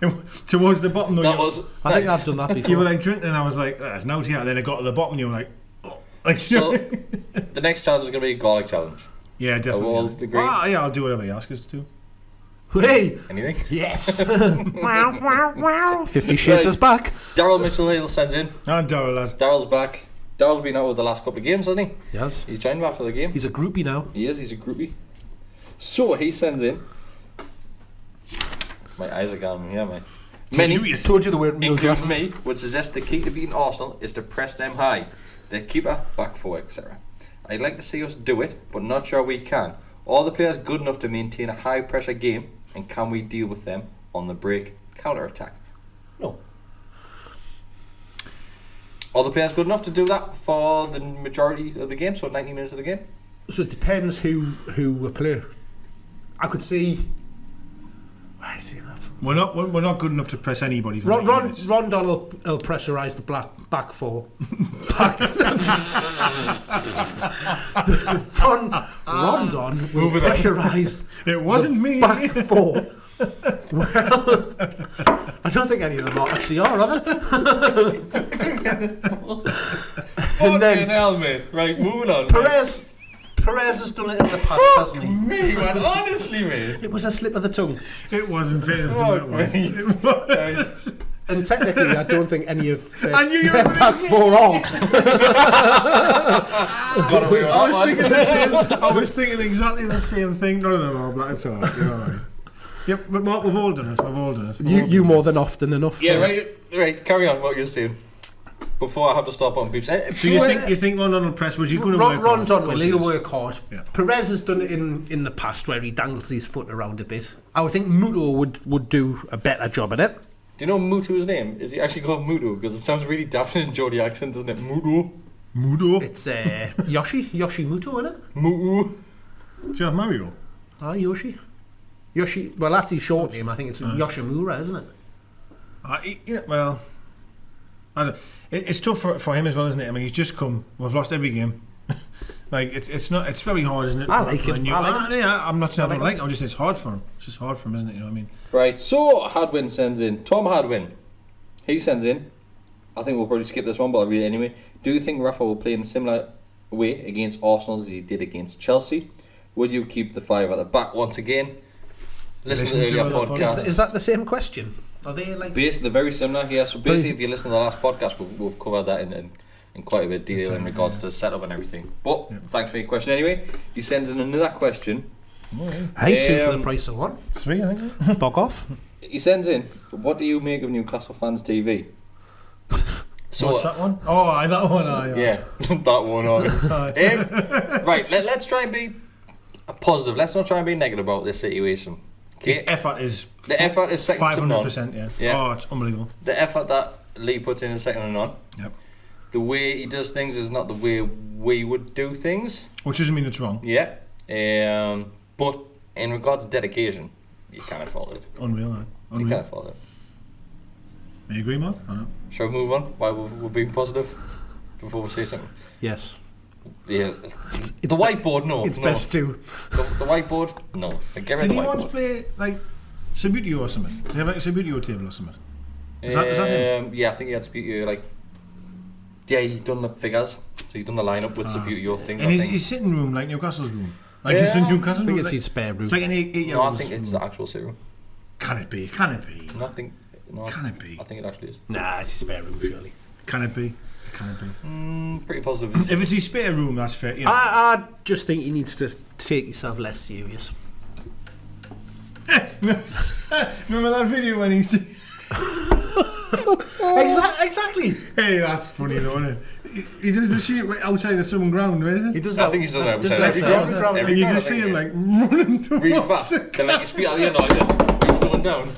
[SPEAKER 2] was towards the bottom though.
[SPEAKER 1] That was.
[SPEAKER 3] I think I've done that before.
[SPEAKER 2] You were like drinking and I was like, there's no here. And then it got to the bottom and you were like, oh. Like,
[SPEAKER 1] So the next challenge is going to be a garlic challenge.
[SPEAKER 2] yeah, definitely.
[SPEAKER 1] We'll all agree?
[SPEAKER 2] Yeah, I'll do whatever you ask us to.
[SPEAKER 3] Hey,
[SPEAKER 1] Anything?
[SPEAKER 3] yes. 50 Shades is back.
[SPEAKER 1] Daryl Mitchell sends in.
[SPEAKER 2] And Darryl, lad.
[SPEAKER 1] Daryl's back. Daryl's been out with the last couple of games, hasn't he?
[SPEAKER 3] Yes.
[SPEAKER 1] He's joined me after the game.
[SPEAKER 3] He's a groupie now.
[SPEAKER 1] He is. He's a groupie. So he sends in. My eyes are going. Yeah, mate. Many,
[SPEAKER 2] Serious.
[SPEAKER 3] Told you the word meal
[SPEAKER 1] including
[SPEAKER 3] glasses.
[SPEAKER 1] me, would suggest the key to beating Arsenal is to press them high. Their keeper, back four, etc. I'd like to see us do it, but not sure we can. Are the players good enough to maintain a high pressure game, and can we deal with them on the break counter attack? No. Are the players good enough to do that for the majority of the game, so 90 minutes of the game?
[SPEAKER 3] So it depends who we play. I could see. I see that.
[SPEAKER 2] We're not good enough to press anybody. For 90 minutes.
[SPEAKER 3] Rondon will pressurise the back four. Rondon will pressurise
[SPEAKER 2] It wasn't me.
[SPEAKER 3] back four. Well, I don't think any of them actually are they? And then
[SPEAKER 1] hell, mate. Right, moving on.
[SPEAKER 3] Perez has done it in the past, hasn't he?
[SPEAKER 1] Me, man. Honestly, mate.
[SPEAKER 3] It was a slip of the tongue.
[SPEAKER 2] It wasn't fair.
[SPEAKER 1] Fuck me.
[SPEAKER 2] It was.
[SPEAKER 3] And technically, I don't think any of
[SPEAKER 2] I knew you were gonna
[SPEAKER 3] back
[SPEAKER 2] say-
[SPEAKER 3] four are.
[SPEAKER 1] Got away with that one.
[SPEAKER 2] thinking the same. I was thinking exactly the same thing. None of them are black. It's alright. You're alright. Yep, but Mark, we've all done it.
[SPEAKER 3] You more than often enough.
[SPEAKER 1] Yeah, right. Carry on what you're saying. Before I have to stop on beeps.
[SPEAKER 2] So you think Rondon will press? Was you going to work?
[SPEAKER 3] Rondon
[SPEAKER 2] hard?
[SPEAKER 3] will. He'll work hard.
[SPEAKER 2] Yeah.
[SPEAKER 3] Perez has done it in the past where he dangles his foot around a bit. I would think Muto would do a better job at it.
[SPEAKER 1] Do you know Mutu's name? Is he actually called Mutu? Because it sounds really daft in a Geordie accent, doesn't it? Mutu.
[SPEAKER 2] Mudo.
[SPEAKER 3] It's Yoshi Muto, isn't it?
[SPEAKER 1] Mutu.
[SPEAKER 2] Do you have Mario?
[SPEAKER 3] Ah, Yoshi. Well, that's his short name. I think it's Yoshimura, isn't it?
[SPEAKER 2] Well, I don't. It's tough for him as well, isn't it? I mean, he's just come. We've lost every game. Like it's not. It's very hard, isn't it?
[SPEAKER 3] I like him.
[SPEAKER 2] Yeah, I'm not saying I don't like him. I'm just saying it's hard for him. It's just hard for him, isn't it? You know what I mean?
[SPEAKER 1] Right, so Hadwin sends in. Tom Hadwin. He sends in. I think we'll probably skip this one, but I'll read it anyway. Do you think Rafa will play in a similar way against Arsenal as he did against Chelsea? Would you keep the five at the back once again? Listen to your
[SPEAKER 2] us.
[SPEAKER 1] podcast.
[SPEAKER 3] Is that the same question? Are they like?
[SPEAKER 1] Basically, they're very similar here. So basically, if you listen to the last podcast, we've covered that in quite a bit of detail in regards to the setup and everything. But thanks for your question anyway. He sends in another question.
[SPEAKER 3] Hey, 2 for the price of 1.
[SPEAKER 2] 3, I think.
[SPEAKER 3] Bog off.
[SPEAKER 1] He sends in, what do you make of Newcastle fans TV? So
[SPEAKER 2] What's that one? Oh, that one.
[SPEAKER 1] yeah, that one on. Right, let's try and be positive. Let's not try and be negative about this situation.
[SPEAKER 2] His
[SPEAKER 1] Okay?
[SPEAKER 2] effort is.
[SPEAKER 1] The effort is second to none.
[SPEAKER 2] 500%.
[SPEAKER 1] Yeah.
[SPEAKER 2] Oh, it's unbelievable.
[SPEAKER 1] The effort that Lee puts in is second to none.
[SPEAKER 2] Yep.
[SPEAKER 1] The way he does things is not the way we would do things.
[SPEAKER 2] Which doesn't mean it's wrong.
[SPEAKER 1] Yeah. But in regards to dedication, you can't fault it.
[SPEAKER 2] Unreal.
[SPEAKER 1] You
[SPEAKER 2] Unreal.
[SPEAKER 1] can't fault it.
[SPEAKER 2] Do you agree, Mark? I know.
[SPEAKER 1] Shall we move on? While we're being positive before we say something.
[SPEAKER 3] Yes.
[SPEAKER 1] Yeah. The whiteboard, no.
[SPEAKER 3] It's
[SPEAKER 1] no.
[SPEAKER 3] best to.
[SPEAKER 1] The whiteboard, no. Get rid
[SPEAKER 2] Did
[SPEAKER 1] of
[SPEAKER 2] he
[SPEAKER 1] the
[SPEAKER 2] once
[SPEAKER 1] whiteboard.
[SPEAKER 2] play like Subbuteo or something. They have like a Subbuteo table or something. Is that him?
[SPEAKER 1] Yeah, I think he had Subbuteo, like... Yeah, he done the figures. So he done the lineup with Subbuteo things.
[SPEAKER 2] And his sitting room, like Newcastle's room. Like it's a Newcastle room.
[SPEAKER 3] I think it's his spare room.
[SPEAKER 2] It's like an 8
[SPEAKER 1] No, I think it's the actual sit room.
[SPEAKER 2] Can it be?
[SPEAKER 1] No,
[SPEAKER 2] Can it be?
[SPEAKER 1] I think it actually is.
[SPEAKER 3] Nah, it's his spare room, surely.
[SPEAKER 2] Can it be?
[SPEAKER 1] Pretty positive.
[SPEAKER 2] If it's his spare room, that's fair. You know.
[SPEAKER 3] I just think he needs to take yourself less serious.
[SPEAKER 2] Remember that video when he's...
[SPEAKER 3] Exactly.
[SPEAKER 2] Hey, that's funny though, isn't it? He does the shit outside of some ground, isn't it?
[SPEAKER 3] He does
[SPEAKER 1] I
[SPEAKER 3] that.
[SPEAKER 1] think he's done that
[SPEAKER 3] Does
[SPEAKER 1] every
[SPEAKER 3] that
[SPEAKER 1] ground.
[SPEAKER 2] And you just see him like running towards
[SPEAKER 1] really fast. Then like his feet at the end like this. He's slowing down.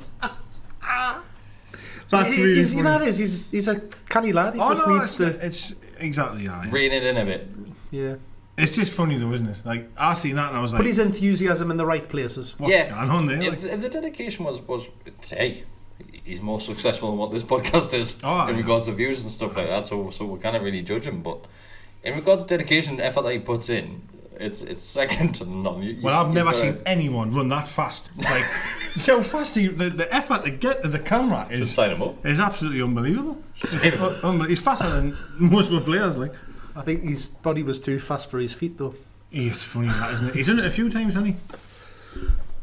[SPEAKER 2] That's really
[SPEAKER 3] He's,
[SPEAKER 2] funny.
[SPEAKER 3] you know what it is? He's a canny lad. He just needs to...
[SPEAKER 2] It's exactly that.
[SPEAKER 1] Rein it in a bit.
[SPEAKER 3] Yeah.
[SPEAKER 2] It's just funny though, isn't it? Like I seen that and I was like,
[SPEAKER 3] Put his enthusiasm in the right places.
[SPEAKER 2] what's going on there? Like,
[SPEAKER 1] If the dedication was say, he's more successful than what this podcast is in regards to views and stuff like that. So we can't really judge him. But in regards to dedication and effort that he puts in, it's second to none.
[SPEAKER 2] Well, I've never seen anyone run that fast. Like, see how fast the effort to get to the camera is.
[SPEAKER 1] Just sign him up.
[SPEAKER 2] Is absolutely unbelievable. He's faster than most of the players. Like,
[SPEAKER 3] I think his body was too fast for his feet, though.
[SPEAKER 2] it's funny that, isn't it? He's done it a few times, hasn't he?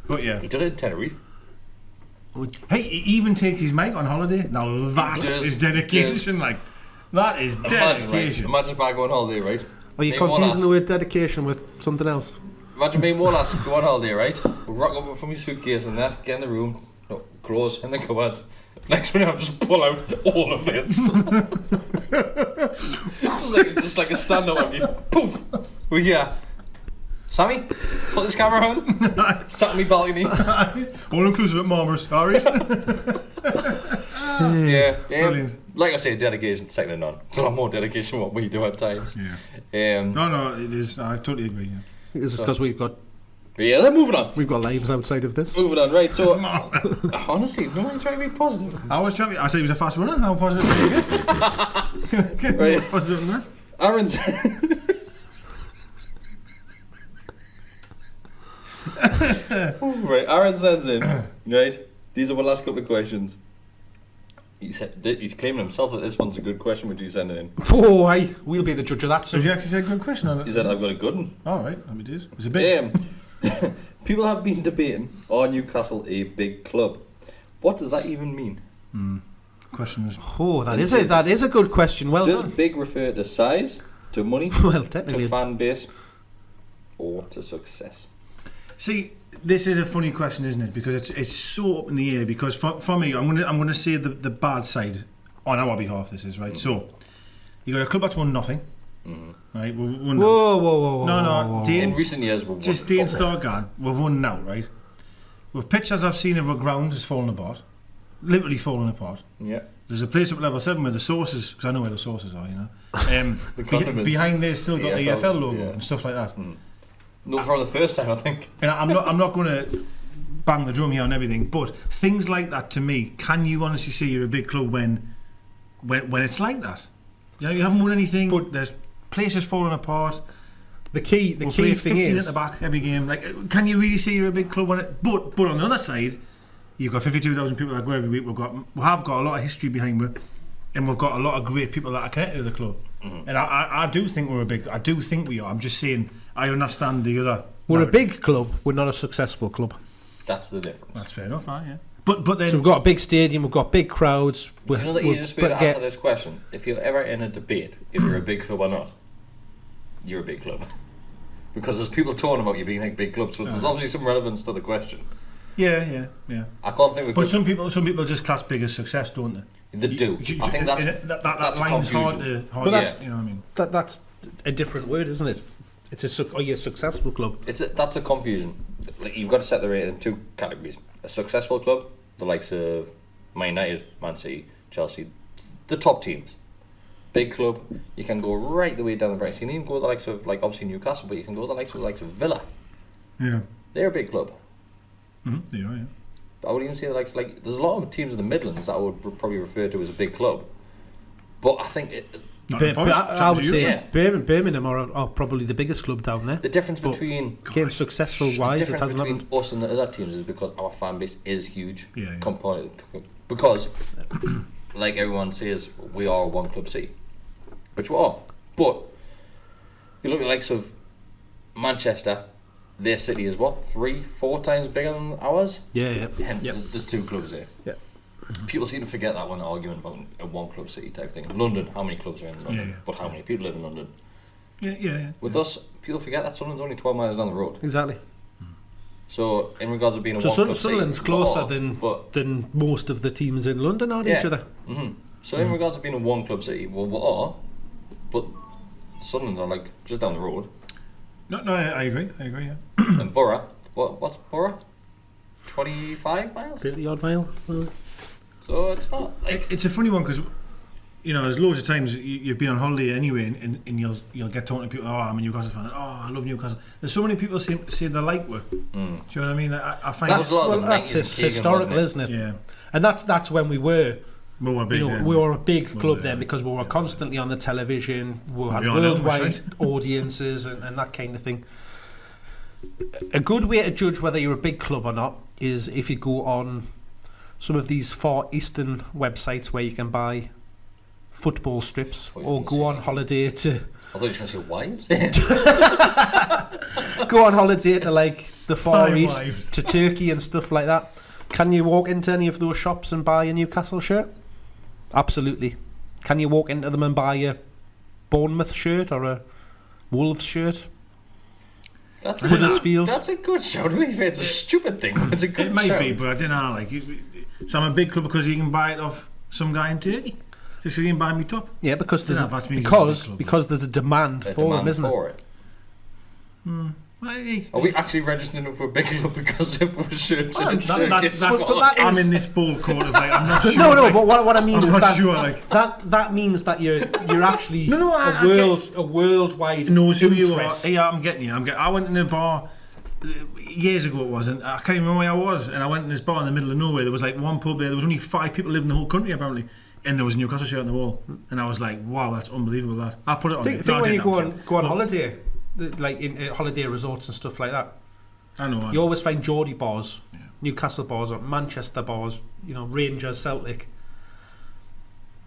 [SPEAKER 2] But yeah,
[SPEAKER 1] He did it in Tenerife.
[SPEAKER 2] hey, he even takes his mate on holiday. Now that is dedication. Like, that is dedication.
[SPEAKER 1] Imagine if I go on holiday, right?
[SPEAKER 3] Are you confusing the word dedication with something else?
[SPEAKER 1] Imagine being Wallace, go on holiday, right? We'll rock up from your suitcase and that, get in the room, clothes in the cupboard. Next minute, I'll just pull out all of this. It's just like a stand-up of you. Poof! We're here. Sammy, put this camera on. Sat on my balcony.
[SPEAKER 2] All inclusive at Marmers, alright?
[SPEAKER 1] Yeah.
[SPEAKER 2] Brilliant.
[SPEAKER 1] Like I say, dedication, second to none. It's a lot more dedication than what we do at times.
[SPEAKER 2] Yeah. No, it is. I totally agree. Yeah.
[SPEAKER 3] This is because we've got
[SPEAKER 1] Then moving on.
[SPEAKER 3] We've got lives outside of this.
[SPEAKER 1] Moving on, right, so honestly, no one trying to be positive.
[SPEAKER 2] I said he was a fast runner. How positive can you get?
[SPEAKER 1] Right.
[SPEAKER 2] More positive than that.
[SPEAKER 1] Aaron's right, Aaron sends in, right? These are my last couple of questions. He said he's claiming himself that this one's a good question, which he's sending in.
[SPEAKER 3] Oh, aye, we'll be the judge of that. So.
[SPEAKER 2] Has he actually said a good question on it?
[SPEAKER 1] He said, I've got a good one.
[SPEAKER 2] All right, let me do this. It's a bit.
[SPEAKER 1] People have been debating, are Newcastle a big club? What does that even mean?
[SPEAKER 2] Question is.
[SPEAKER 3] Oh, that is a good question. Well
[SPEAKER 1] does
[SPEAKER 3] done.
[SPEAKER 1] big refer to size, to money,
[SPEAKER 3] well, technically,
[SPEAKER 1] to fan base, or to success?
[SPEAKER 2] See, this is a funny question, isn't it? Because it's so up in the air. Because for me, I'm gonna say the bad side on our behalf. This is right. So you got a club that's won nothing. Right, we've won.
[SPEAKER 3] Whoa.
[SPEAKER 2] No.
[SPEAKER 1] In recent years, we've
[SPEAKER 2] just Dean Stargan, we've won now, right? With pictures I've seen of our ground has fallen apart, literally fallen apart.
[SPEAKER 1] Yeah.
[SPEAKER 2] There's a place up level 7 where the sources, because I know where the sources are, you know.
[SPEAKER 1] The
[SPEAKER 2] behind there still got the EFL logo and stuff like that.
[SPEAKER 1] Not for the first time, I think.
[SPEAKER 2] And I'm not going to bang the drum here on everything, but things like that to me, can you honestly see you're a big club when it's like that? You know, you haven't won anything, but there's places falling apart.
[SPEAKER 3] The key thing is
[SPEAKER 2] at the back every game. Like, can you really see you're a big club when it? But on the other side, you've got 52,000 people that go every week. We have got a lot of history behind it, and we've got a lot of great people that are connected to the club. And I do think we're a big. I do think we are. I'm just saying. I understand the other.
[SPEAKER 3] We're a big club. We're not a successful club.
[SPEAKER 1] That's the difference.
[SPEAKER 2] That's fair enough, yeah. But then
[SPEAKER 3] so we've got a big stadium. We've got big crowds.
[SPEAKER 1] Do you know the easiest way to answer this question? If you're ever in a debate, if you're a big club or not, you're a big club. Because there's people talking about you being a big club, so there's obviously some relevance to the question.
[SPEAKER 2] Yeah.
[SPEAKER 1] I can't think.
[SPEAKER 2] But some people just class big as success, don't they?
[SPEAKER 1] They do. I think that's
[SPEAKER 2] line's
[SPEAKER 1] confusion.
[SPEAKER 2] hard
[SPEAKER 3] but that's,
[SPEAKER 2] you know what I mean.
[SPEAKER 3] That's a different word, isn't it? Are you a successful club?
[SPEAKER 1] That's a confusion. Like, you've got to set the rate in two categories: a successful club, the likes of Man United, Man City, Chelsea, the top teams. Big club, you can go right the way down the ranks. You can even go to the likes of, like, obviously Newcastle, but you can go to the likes of Villa.
[SPEAKER 2] Yeah,
[SPEAKER 1] they're a big club.
[SPEAKER 2] They are, yeah.
[SPEAKER 1] I would even say like there's a lot of teams in the Midlands that I would probably refer to as a big club, but I think
[SPEAKER 3] I would say Birmingham are probably the biggest club down there.
[SPEAKER 1] The difference between
[SPEAKER 3] getting successful wise, it hasn't happened.
[SPEAKER 1] Us and the other teams is because our fan base is huge.
[SPEAKER 2] Yeah.
[SPEAKER 1] Because, like everyone says, we are a one club city, which we are. But you look at the likes of Manchester. Their city is what, 3-4 times bigger than ours?
[SPEAKER 3] Yeah.
[SPEAKER 1] There's 2 clubs there.
[SPEAKER 3] Yeah.
[SPEAKER 1] People seem to forget that when they're arguing about a one club city type thing. London, how many clubs are in London?
[SPEAKER 2] Yeah.
[SPEAKER 1] But how many people live in London?
[SPEAKER 2] Yeah.
[SPEAKER 1] With us, people forget that Sunderland's only 12 miles down the road.
[SPEAKER 3] Exactly.
[SPEAKER 1] So, in regards to being a one club city,
[SPEAKER 3] Sunderland's closer than most of the teams in London are to each other.
[SPEAKER 1] Mm-hmm. So, in regards to being a one club city, well, we are, but Sunderland are like just down the road.
[SPEAKER 2] No, I agree. Yeah.
[SPEAKER 1] And Borough, what's Borough? 25 miles?
[SPEAKER 3] 30 odd mile.
[SPEAKER 1] So it's not like...
[SPEAKER 2] It's a funny one because, there's loads of times you've been on holiday anyway and you'll get talking to people, I'm a Newcastle fan, I love Newcastle. There's so many people say they like work. Do you know what I mean? I find
[SPEAKER 3] that's historical, isn't it?
[SPEAKER 2] Yeah.
[SPEAKER 3] And that's when we were... We were a big club then because we were constantly on the television, we had worldwide audiences and that kind of thing. A good way to judge whether you're a big club or not is if you go on some of these Far Eastern websites where you can buy football strips or go on holiday to...
[SPEAKER 1] I thought you were going to say wives.
[SPEAKER 3] Go on holiday to like the Far East, to Turkey and stuff like that. Can you walk into any of those shops and buy a Newcastle shirt? Absolutely. Can you walk into them and buy a Bournemouth shirt or a Wolves shirt?
[SPEAKER 1] That's
[SPEAKER 3] Huddersfield.
[SPEAKER 1] That's a good shout. It's a stupid thing. It's a good
[SPEAKER 2] It might
[SPEAKER 1] shout.
[SPEAKER 2] be, but I don't know. So I'm a big club because you can buy it off some guy in Turkey. Just so you can buy me top.
[SPEAKER 3] Yeah, because there's a demand for
[SPEAKER 1] demand
[SPEAKER 3] them, isn't
[SPEAKER 1] for
[SPEAKER 3] it?
[SPEAKER 1] Are we actually registering for a big club because of shirts in Turkey?
[SPEAKER 2] I'm in this ball court of I'm not sure.
[SPEAKER 3] No, but what I mean is that means that you're actually a worldwide
[SPEAKER 2] knows who you are.
[SPEAKER 3] interest.
[SPEAKER 2] Yeah, I'm getting you. I went in a bar years ago. It was, and I can't even remember where I was. And I went in this bar in the middle of nowhere. There was like one pub there. There was only 5 people living in the whole country apparently. And there was a Newcastle shirt on the wall, and I was like, "Wow, that's unbelievable!" That I put it on.
[SPEAKER 3] Think when you go on holiday, like in holiday resorts and stuff like that.
[SPEAKER 2] I know.
[SPEAKER 3] You always find Geordie bars, Newcastle bars, or Manchester bars. Rangers, Celtic.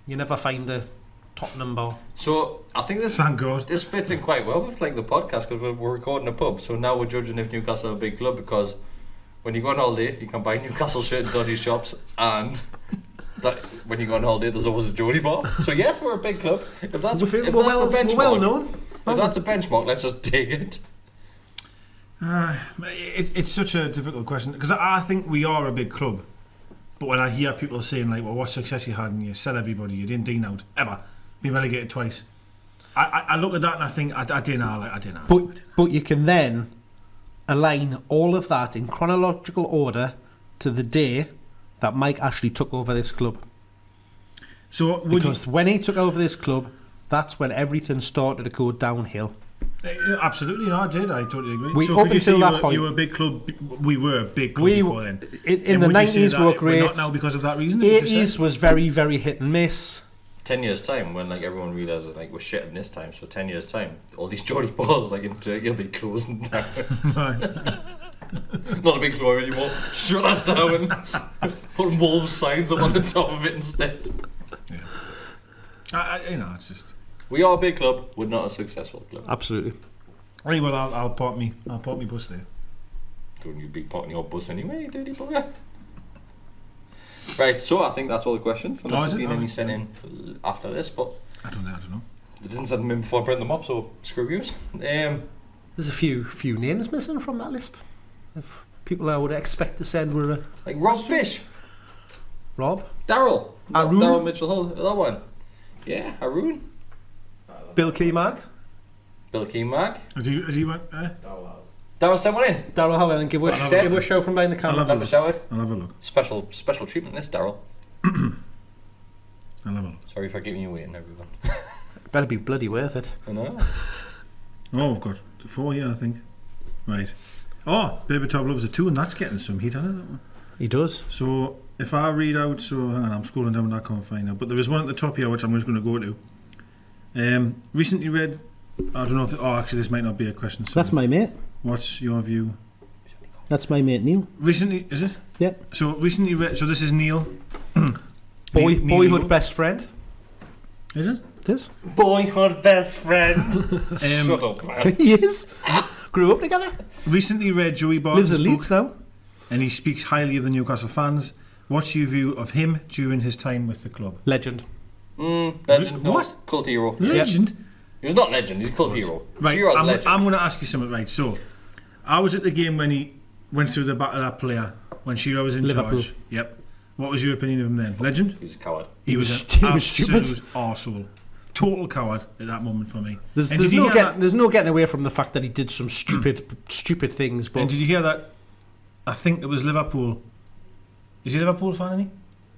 [SPEAKER 3] You never find a Tottenham bar.
[SPEAKER 1] So I think
[SPEAKER 2] thank God,
[SPEAKER 1] this fits in quite well with like the podcast because we're recording a pub. So now we're judging if Newcastle are a big club because when you go on holiday, you can buy Newcastle shirt in dodgy shops and. That when you go on holiday, there's always a Geordie bar. So yes, we're a big club. If that's the benchmark,
[SPEAKER 3] we're well known.
[SPEAKER 1] If that's a benchmark, let's just take it.
[SPEAKER 2] It's such a difficult question because I think we are a big club. But when I hear people saying like, "Well, what success you had and you sell everybody, you didn't dine out ever, been relegated twice," I look at that and I think I didn't know.
[SPEAKER 3] But you can then align all of that in chronological order to the day that Mike Ashley took over this club.
[SPEAKER 2] So
[SPEAKER 3] because when he took over this club, that's when everything started to go downhill.
[SPEAKER 2] Absolutely, no, I did. I totally agree.
[SPEAKER 3] Up until that point,
[SPEAKER 2] you were a big club. We were a big club before then.
[SPEAKER 3] In the 90s, we were great.
[SPEAKER 2] We're not now because of that reason.
[SPEAKER 3] 80s was very, very hit and miss.
[SPEAKER 1] 10 years time, when like everyone realised that like we're shit in this time, so 10 years time, all these Geordie balls like in Turkey will be closing down. Not a big floor anymore. Shut us down and put Wolves signs up on the top of it instead.
[SPEAKER 2] Yeah. It's just
[SPEAKER 1] we are a big club. We're not a successful club.
[SPEAKER 3] Absolutely.
[SPEAKER 2] Right, well, I'll park me bus there.
[SPEAKER 1] Don't you be parking your bus anyway, dirty boy. Right, so I think that's all the questions. Unless there's been any sent in after this, but
[SPEAKER 2] I don't know.
[SPEAKER 1] They didn't send them in before I print them off, so screw yous.
[SPEAKER 3] There's a few names missing from that list. If people I would expect to send were
[SPEAKER 1] like Rob Fish,
[SPEAKER 3] Rob,
[SPEAKER 1] Daryl,
[SPEAKER 3] Arun,
[SPEAKER 1] Daryl Mitchell Hull, that one. Yeah, Arun,
[SPEAKER 3] Bill Keemag.
[SPEAKER 2] Has he went?
[SPEAKER 1] Daryl sent one in.
[SPEAKER 3] Daryl Howell, and give a show from behind the camera.
[SPEAKER 2] I'll have a look.
[SPEAKER 1] Special treatment this, Daryl.
[SPEAKER 2] I'll have a look.
[SPEAKER 1] Sorry for giving you waiting, everyone.
[SPEAKER 3] Better be bloody worth it.
[SPEAKER 1] I know.
[SPEAKER 2] We've got 4 here, I think. Right. Oh, Baby Top Loves a 2, and that's getting some heat on it, that one.
[SPEAKER 3] He does.
[SPEAKER 2] So if I read out, hang on, I'm scrolling down and I can't find it. But there is one at the top here which I'm just going to go to. Recently read. I don't know if. Actually, this might not be a question. So
[SPEAKER 3] That's my mate.
[SPEAKER 2] What's your view?
[SPEAKER 3] That's my mate Neil.
[SPEAKER 2] Recently, is it?
[SPEAKER 3] Yeah.
[SPEAKER 2] So recently read. So this is Neil.
[SPEAKER 3] Boyhood best friend.
[SPEAKER 2] Is it?
[SPEAKER 3] It is.
[SPEAKER 4] Boyhood best friend. Shut up, man.
[SPEAKER 3] He is. Grew up together.
[SPEAKER 2] Recently read Joey Barton's
[SPEAKER 3] Lives in Leeds
[SPEAKER 2] book,
[SPEAKER 3] now.
[SPEAKER 2] and he speaks highly of the Newcastle fans. What's your view of him during his time with the club?
[SPEAKER 3] Legend.
[SPEAKER 1] Legend. No,
[SPEAKER 2] What?
[SPEAKER 1] Cult hero.
[SPEAKER 2] Legend.
[SPEAKER 1] He was not legend. He's a cult hero.
[SPEAKER 2] Right.
[SPEAKER 1] Shearer's
[SPEAKER 2] I'm
[SPEAKER 1] legend.
[SPEAKER 2] going to ask you something. Right. So, I was at the game when he went through the back of that player when Shearer was in
[SPEAKER 3] Liverpool.
[SPEAKER 2] charge. Yep. What was your opinion of him then? Legend.
[SPEAKER 1] He was a coward.
[SPEAKER 2] He was
[SPEAKER 3] He
[SPEAKER 2] an
[SPEAKER 3] was stupid.
[SPEAKER 2] absolute arsehole. Total coward at that moment for me.
[SPEAKER 3] There's
[SPEAKER 2] And did you
[SPEAKER 3] no
[SPEAKER 2] hear that?
[SPEAKER 3] there's no getting away from the fact that he did some stupid things. But
[SPEAKER 2] And did you hear that? I think it was Liverpool. Is he a Liverpool fan, any?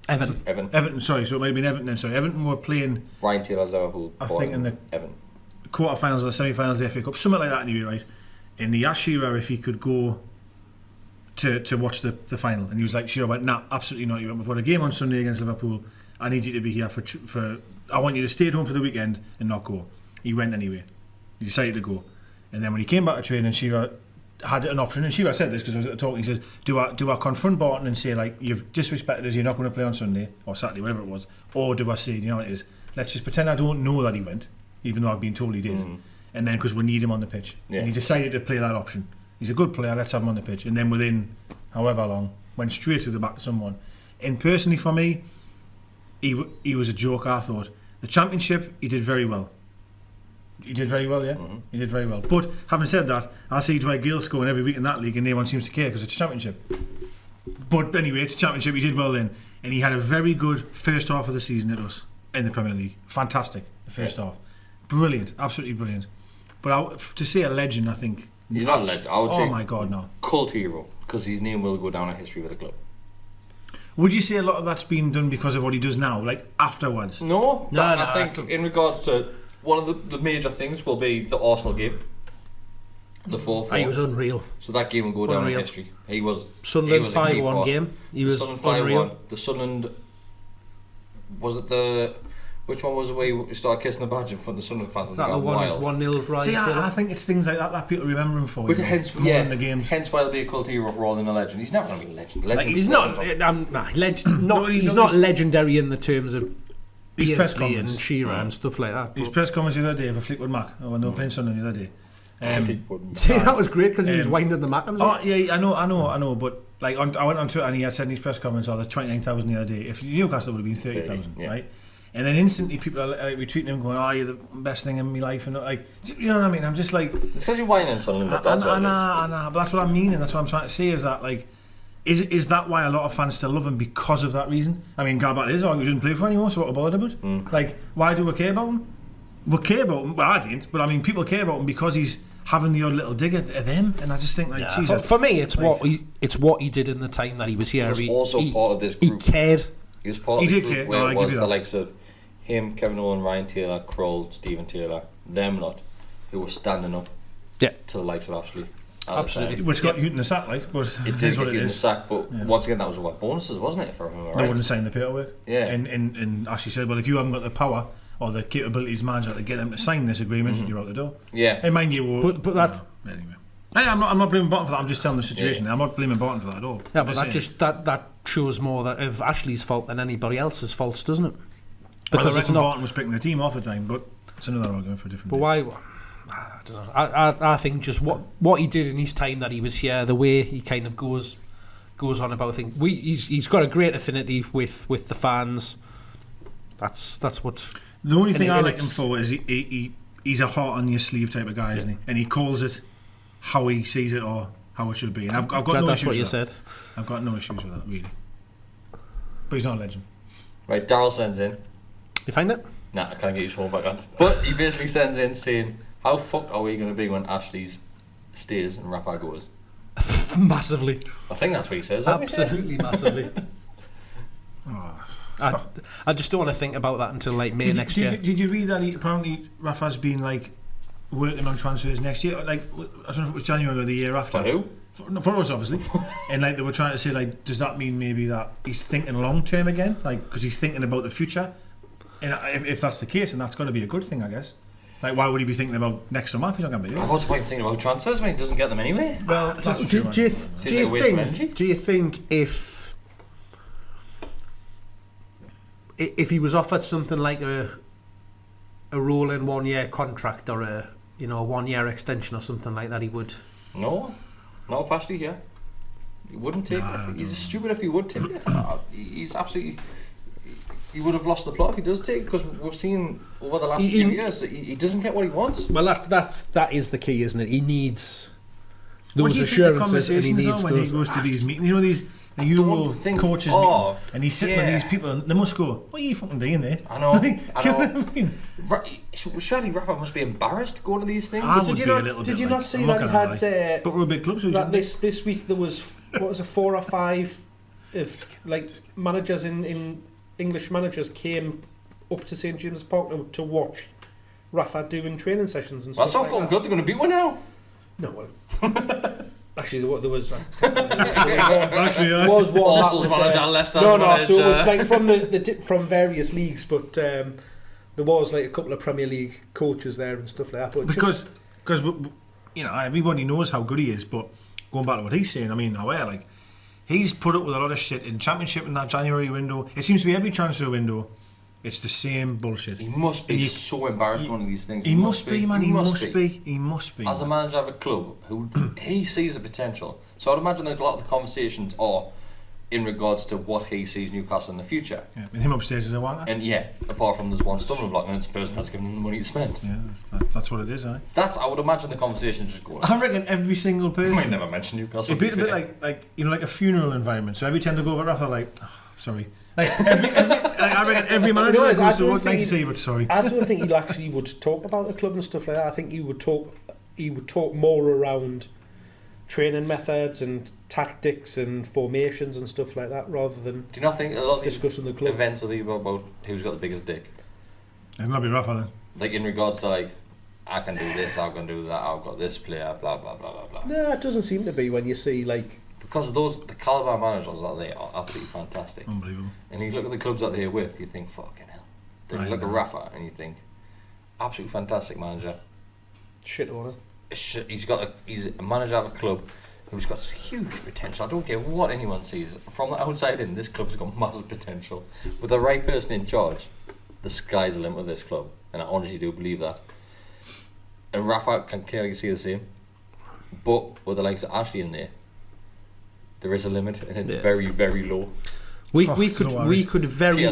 [SPEAKER 3] Evan.
[SPEAKER 2] Everton, sorry. So it might have been Everton then. Sorry. Everton were playing
[SPEAKER 1] Ryan Taylor's Liverpool.
[SPEAKER 2] I think in the
[SPEAKER 1] Evan.
[SPEAKER 2] quarterfinals or semi-finals of the FA Cup, something like that anyway, right? And he asked Shearer if he could go to watch the final, and he was like, Shearer went, nah, absolutely not. He went, we've got a game on Sunday against Liverpool. I need you to be here for I want you to stay at home for the weekend and not go. He went anyway. He decided to go, and then when he came back to training, Shearer had an option, and Shearer said this because I was at the talk. He says, do I confront Barton and say, like, you've disrespected us, you're not going to play on Sunday or Saturday, whatever it was, or do I say, you know what it is, let's just pretend I don't know that he went, even though I've been told he did, and then because we need him on the pitch, and he decided to play that option. He's a good player, let's have him on the pitch, and then within however long went straight to the back of someone. And personally for me, he was a joke. I thought the Championship he did very well. He did very well, yeah. He did very well. But having said that, I see Dwight Gale scoring every week in that league, and no one seems to care because it's a Championship. But anyway, it's a Championship. He did well then, and he had a very good first half of the season at us in the Premier League. Fantastic, the first half, brilliant, absolutely brilliant. But to say a legend, I think
[SPEAKER 1] he's not a legend. I would say,
[SPEAKER 2] oh my God, no.
[SPEAKER 1] Cult hero, because his name will go down in history with the club.
[SPEAKER 2] Would you say a lot of that's been done because of what he does now, like afterwards?
[SPEAKER 1] No, I think in regards to one of the major things will be the Arsenal game, the 4-4.
[SPEAKER 3] He was unreal.
[SPEAKER 1] So that game will go down in history. He was
[SPEAKER 3] Sunderland
[SPEAKER 1] he was a key
[SPEAKER 3] 5-1
[SPEAKER 1] part.
[SPEAKER 3] game. He was
[SPEAKER 1] Sunderland
[SPEAKER 3] unreal.
[SPEAKER 1] 5-1. The Sunderland, was it the, which one was the way you started kissing the badge in front of the Sunderland fans?
[SPEAKER 3] Is that the 1-0 Ryan
[SPEAKER 2] See,
[SPEAKER 3] Taylor?
[SPEAKER 2] I think it's things like that people remember him for.
[SPEAKER 1] But
[SPEAKER 2] you know,
[SPEAKER 1] hence,
[SPEAKER 2] more than the games.
[SPEAKER 1] hence why he'll be a cult hero rather than a legend. He's never going to be a legend.
[SPEAKER 2] Like,
[SPEAKER 3] He's not. He's not legendary in the terms of
[SPEAKER 2] His press
[SPEAKER 3] Beardsley and
[SPEAKER 2] comments.
[SPEAKER 3] Shearer and stuff like that.
[SPEAKER 2] His press comments the other day for Fleetwood Mac, when they were playing Sunderland the other day.
[SPEAKER 3] See, that was great because he was winding the Mackhams.
[SPEAKER 2] Oh yeah, I know. But like, I went on Twitter and he had said in his press comments, "Oh, there's 29,000 the other day. If Newcastle would have been 30,000,
[SPEAKER 1] yeah.
[SPEAKER 2] right?" And then instantly people are like retweeting him, going, "Oh, you're the best thing in my life," and like, you know what I mean? I'm just like,
[SPEAKER 1] It's because you're whining Sunderland. But that's what it is.
[SPEAKER 2] but that's what I mean, and that's what I'm trying to say is that like, is that why a lot of fans still love him because of that reason? I mean, Garbat is arguing he doesn't play for anymore, so what about about? Like, why do we care about him? We care about him. Well, I didn't, but I mean, people care about him because he's having the odd little dig at them, and I just think like, Jesus.
[SPEAKER 3] For me, it's what he did in the time that he was here.
[SPEAKER 1] He was also part of this group.
[SPEAKER 3] He cared.
[SPEAKER 1] He was part
[SPEAKER 2] He
[SPEAKER 1] of the
[SPEAKER 2] did
[SPEAKER 1] group
[SPEAKER 2] care.
[SPEAKER 1] where
[SPEAKER 2] No, I
[SPEAKER 1] it
[SPEAKER 2] give
[SPEAKER 1] was
[SPEAKER 2] you
[SPEAKER 1] the
[SPEAKER 2] that.
[SPEAKER 1] likes of him, Kevin Owen, Ryan Taylor, Kroll, Stephen Taylor, them lot, who were standing up
[SPEAKER 3] Yeah.
[SPEAKER 1] to the likes of Ashley.
[SPEAKER 3] Absolutely.
[SPEAKER 2] Which got you in the sack, like, but
[SPEAKER 1] It
[SPEAKER 2] it
[SPEAKER 1] did
[SPEAKER 2] is what
[SPEAKER 1] get
[SPEAKER 2] it
[SPEAKER 1] you in the
[SPEAKER 2] is.
[SPEAKER 1] sack, but once again, that was what bonuses, wasn't it, for him?
[SPEAKER 2] They wouldn't sign the paperwork.
[SPEAKER 1] Yeah.
[SPEAKER 2] And Ashley said, well, if you haven't got the power or the capabilities manager to get them to sign this agreement, you're out the door.
[SPEAKER 1] Yeah.
[SPEAKER 2] And mind you,
[SPEAKER 3] But that.
[SPEAKER 2] anyway. Hey, I'm not blaming Barton for that. I'm just telling the situation. I'm not blaming Barton for that at all.
[SPEAKER 3] Yeah, but that shows more that of Ashley's fault than anybody else's faults, doesn't it?
[SPEAKER 2] Because it's not. Barton was picking the team off the time, but it's another argument for a different.
[SPEAKER 3] But why? I don't know. I think just what he did in his time that he was here, the way he kind of goes on about things. He's got a great affinity with the fans. That's what.
[SPEAKER 2] The only thing I like him for is he's a heart on your sleeve type of guy, isn't he? And he calls it how he sees it or how it should be. And I've got no issues.
[SPEAKER 3] That's what you
[SPEAKER 2] with
[SPEAKER 3] said.
[SPEAKER 2] that. I've got no issues with that, really. But he's not a legend.
[SPEAKER 1] Right, Daryl sends in.
[SPEAKER 3] You find it?
[SPEAKER 1] Nah, I can't get his phone back on. But he basically sends in saying, how fucked are we going to be when Ashley's stays and Rafa goes?
[SPEAKER 3] Massively.
[SPEAKER 1] I think that's what he says.
[SPEAKER 3] Absolutely massively. I just don't want to think about that until like May next year.
[SPEAKER 2] Did you read that apparently Rafa's been like working on transfers next year? Like, I don't know if it was January or the year after.
[SPEAKER 1] For who?
[SPEAKER 2] For us, obviously. And like they were trying to say, like, does that mean maybe that he's thinking long term again? Like, because he's thinking about the future. if that's the case, then that's got to be a good thing, I guess. Like, why would he be thinking about next summer if he's not going to be there?
[SPEAKER 1] What's the point of thinking about transfers when he doesn't get them anyway?
[SPEAKER 2] Well, that's true.
[SPEAKER 3] Do you think if he was offered something like a rolling 1-year contract or a 1-year extension or something like that, he would?
[SPEAKER 1] No, not if Ashley here. He wouldn't take it. He's stupid if he would take it. He's absolutely. He would have lost the plot if he does take it, because we've seen over the last few years he doesn't get what he wants.
[SPEAKER 3] Well, that is the key, isn't it? He needs those assurances, and he needs
[SPEAKER 2] when he goes to these meetings. The Euro coaches meeting, and he's sitting with these people, and they must go, "What are you fucking doing there?"
[SPEAKER 1] I know.
[SPEAKER 2] Do you know what I mean?
[SPEAKER 1] Surely Rafa must be embarrassed going to these things.
[SPEAKER 3] Did you not see that he had?
[SPEAKER 2] But we're a big club, so
[SPEAKER 3] that this week there was 4 or 5 of managers in English managers came up to St James's Park to watch Rafa doing training sessions and stuff.
[SPEAKER 1] That's not fucking good. They're going to beat one now.
[SPEAKER 3] No, well, actually there was.
[SPEAKER 2] Actually,
[SPEAKER 3] was one
[SPEAKER 1] Arsenal's manager, Leicester's
[SPEAKER 3] manager. So it was like from various leagues, but there was like a couple of Premier League coaches there and stuff like that. But
[SPEAKER 2] because everybody knows how good he is, but going back to what he's saying, I mean, he's put up with a lot of shit in Championship in that January window. It seems to be every transfer window, it's the same bullshit.
[SPEAKER 1] He must be so embarrassed going to these things.
[SPEAKER 2] He must be, man. He must be.
[SPEAKER 1] As a manager of a club who he sees the potential. So I'd imagine that a lot of the conversations are in regards to what he sees Newcastle in the future.
[SPEAKER 2] Yeah, and him upstairs is a wanker.
[SPEAKER 1] And apart from there's one stumbling block, and it's the person that's giving him the money to spend.
[SPEAKER 2] Yeah, that's what it is, I
[SPEAKER 1] would imagine the conversation just going.
[SPEAKER 2] I reckon every single person.
[SPEAKER 1] You might never mention Newcastle.
[SPEAKER 2] It'd be a bit like a funeral environment. So every time they go over Rafa, sorry. I reckon every manager goes, nice to see you, but sorry.
[SPEAKER 3] I don't think he actually would talk about the club and stuff like that. I think he would talk more around training methods and tactics and formations and stuff like that, rather than.
[SPEAKER 1] Do you not think a lot of
[SPEAKER 3] discussing the club
[SPEAKER 1] events will be about who's got the biggest dick?
[SPEAKER 2] It'll not be Rafa then.
[SPEAKER 1] Like in regards to I can do this, I can do that, I've got this player, blah blah blah blah blah.
[SPEAKER 3] No, it doesn't seem to be when you see
[SPEAKER 1] because the calibre managers that they are absolutely fantastic.
[SPEAKER 2] Unbelievable.
[SPEAKER 1] And you look at the clubs that they're with, you think fucking hell. Then you look at Rafa and you think absolutely fantastic manager.
[SPEAKER 3] Shit owner.
[SPEAKER 1] He's a manager of a club who's got huge potential. I don't care what anyone sees. From the outside in, this club's got massive potential. With the right person in charge, the sky's the limit of this club. And I honestly do believe that. And Rafa can clearly see the same. But with the likes of Ashley in there is a limit, and it's very, very low.
[SPEAKER 3] We could very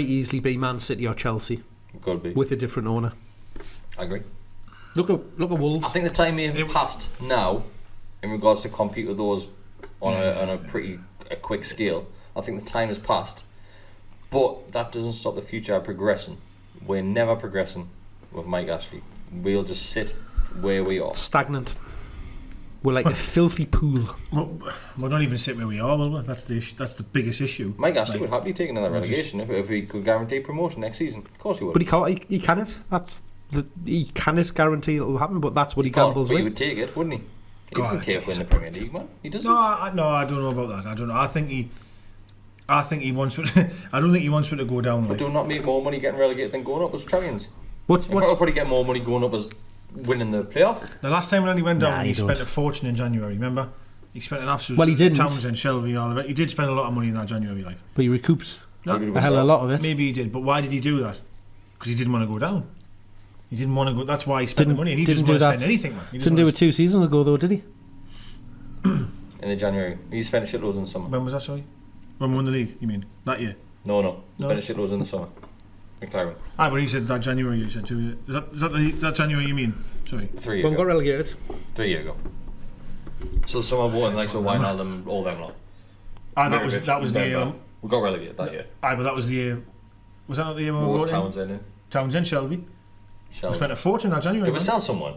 [SPEAKER 3] easily be Man City or Chelsea.
[SPEAKER 1] Could be.
[SPEAKER 3] With a different owner.
[SPEAKER 1] I agree.
[SPEAKER 3] Look at Wolves.
[SPEAKER 1] I think the time may have passed now in regards to compete with those on a pretty quick scale. I think the time has passed, but that doesn't stop the future progressing. We're never progressing with Mike Ashley. We'll just sit where we are.
[SPEAKER 3] Stagnant. We're like a filthy pool.
[SPEAKER 2] We'll not even sit where we are, will we? That's the biggest issue.
[SPEAKER 1] Mike Ashley would happily take another relegation if he could guarantee promotion next season. Of course he would.
[SPEAKER 3] But he can't. He cannot. He cannot guarantee it'll happen. But that's what he gambles with.
[SPEAKER 1] He would take it, wouldn't he? He doesn't care if we're in the Premier League, man. He doesn't.
[SPEAKER 2] No, I don't know about that. I don't know. I think he wants. I don't think he wants me to go down.
[SPEAKER 1] But do not make more money getting relegated than going up as champions. I'll probably get more money going up as winning the playoff.
[SPEAKER 2] The last time when he went down, he spent a fortune in January. Remember, he spent an absolute.
[SPEAKER 3] Well, he didn't.
[SPEAKER 2] Townsend, Shelby, all of it. He did spend a lot of money in that January,
[SPEAKER 3] But he recoups
[SPEAKER 2] a
[SPEAKER 3] lot of it.
[SPEAKER 2] Maybe he did, but why did he do that? Because he didn't want to go down. He didn't want to go. That's why he spent the money, and he didn't want to spend anything. Man.
[SPEAKER 3] Didn't do it 2 seasons ago, though, did he?
[SPEAKER 1] In the January, he spent shitloads in the summer.
[SPEAKER 2] When was that? Sorry, when we won the league? You mean that year?
[SPEAKER 1] No. Spent shitloads in the summer. McLaren.
[SPEAKER 2] But he said that January. You said 2 years. Is that January you mean? Sorry.
[SPEAKER 1] 3 years
[SPEAKER 3] ago.
[SPEAKER 1] We
[SPEAKER 3] got relegated.
[SPEAKER 1] 3 years ago. So the summer won, like so Wijnaldum, all them lot.
[SPEAKER 2] That was the year.
[SPEAKER 1] We got relegated that year.
[SPEAKER 2] But that was the year. Was that not the year we
[SPEAKER 1] were Townsend in?
[SPEAKER 2] Townsend, Shelby. We spent a fortune that January.
[SPEAKER 1] Did we sell someone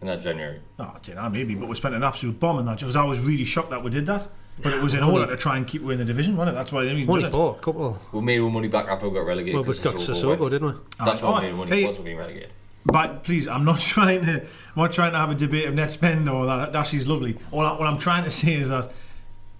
[SPEAKER 1] in that January?
[SPEAKER 2] Oh, I don't know, maybe, but we spent an absolute bomb in that because I was really shocked that we did that. But it was in order to try and keep we in the division, wasn't it? That's why we did it.
[SPEAKER 3] A couple.
[SPEAKER 1] We made our money back after we got relegated.
[SPEAKER 3] Well, we got Sissoko, didn't we?
[SPEAKER 1] That's why we made money once we being relegated.
[SPEAKER 2] But please, I'm not trying to have a debate of net spend or that. Ashley's lovely. What I'm trying to say is that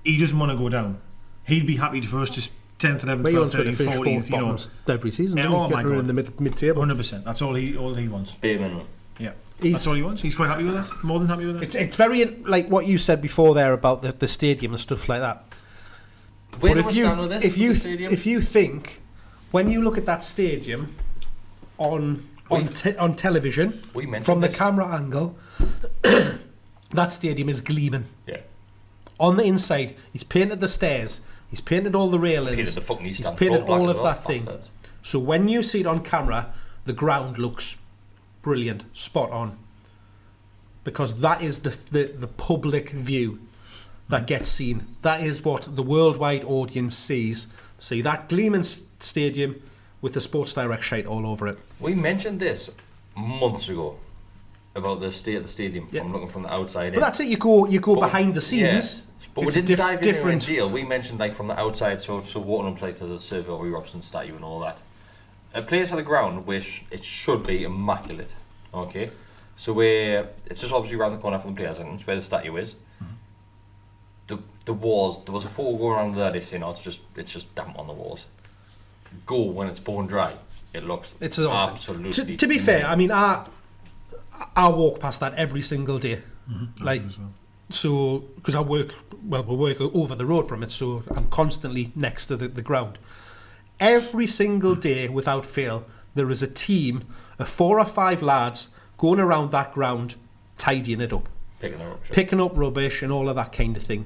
[SPEAKER 2] he doesn't want to go down. He'd be happy for us to 10th, 11th,
[SPEAKER 3] He
[SPEAKER 2] 12th,
[SPEAKER 3] wants to
[SPEAKER 2] 13th,
[SPEAKER 3] finish
[SPEAKER 2] 14th, you know.
[SPEAKER 3] bottoms every season.
[SPEAKER 2] Yeah,
[SPEAKER 3] doesn't he?
[SPEAKER 2] oh my
[SPEAKER 3] Getting in
[SPEAKER 2] God.
[SPEAKER 3] the mid-table.
[SPEAKER 2] 100%. That's all he wants.
[SPEAKER 1] Bare minimum.
[SPEAKER 2] Yeah.
[SPEAKER 3] He's-
[SPEAKER 2] That's all he wants. He's quite happy with that. More than happy with that.
[SPEAKER 3] It's very like what you said before there about the stadium and stuff like that.
[SPEAKER 1] Where
[SPEAKER 3] But
[SPEAKER 1] do we stand with this?
[SPEAKER 3] if you
[SPEAKER 1] with the stadium?
[SPEAKER 3] if you think when you look at that stadium on television
[SPEAKER 1] We mentioned
[SPEAKER 3] from the
[SPEAKER 1] this.
[SPEAKER 3] camera angle, that stadium is gleaming.
[SPEAKER 1] Yeah.
[SPEAKER 3] On the inside, he's painted the stairs, he's painted all the railings,
[SPEAKER 1] Painted the fucking East
[SPEAKER 3] he's
[SPEAKER 1] Stand
[SPEAKER 3] painted
[SPEAKER 1] floor black
[SPEAKER 3] all
[SPEAKER 1] as
[SPEAKER 3] of
[SPEAKER 1] well,
[SPEAKER 3] that thing.
[SPEAKER 1] bastards.
[SPEAKER 3] So when you see it on camera, the ground looks brilliant, spot on. Because that is the public view that gets seen. That is what the worldwide audience sees. See that gleaming stadium with the Sports Direct shite all over it.
[SPEAKER 1] We mentioned this months ago about the state of the stadium
[SPEAKER 3] Yeah.
[SPEAKER 1] from looking from the outside
[SPEAKER 3] But
[SPEAKER 1] in.
[SPEAKER 3] that's it. You go
[SPEAKER 1] But-
[SPEAKER 3] behind the scenes.
[SPEAKER 1] yeah. But we
[SPEAKER 3] It's a
[SPEAKER 1] didn't dive into it in
[SPEAKER 3] different.
[SPEAKER 1] deal. We mentioned like from the outside, so walking up like to the Sir Bobby Robson statue and all that. A place for the ground which it should be immaculate. Okay, so where it's just obviously around the corner from the players' entrance where the statue is. The walls. There was a photo going around there. They say no, it's just damp on the walls. Go when it's bone dry. It looks
[SPEAKER 3] It's awesome.
[SPEAKER 1] absolutely.
[SPEAKER 3] To be fair, I mean, I walk past that every single day. Like, so because we work over the road from it, so I'm constantly next to the ground. Every single day, without fail, there is a team of 4 or 5 lads going around that ground, tidying it up, picking up rubbish and all of that kind of thing.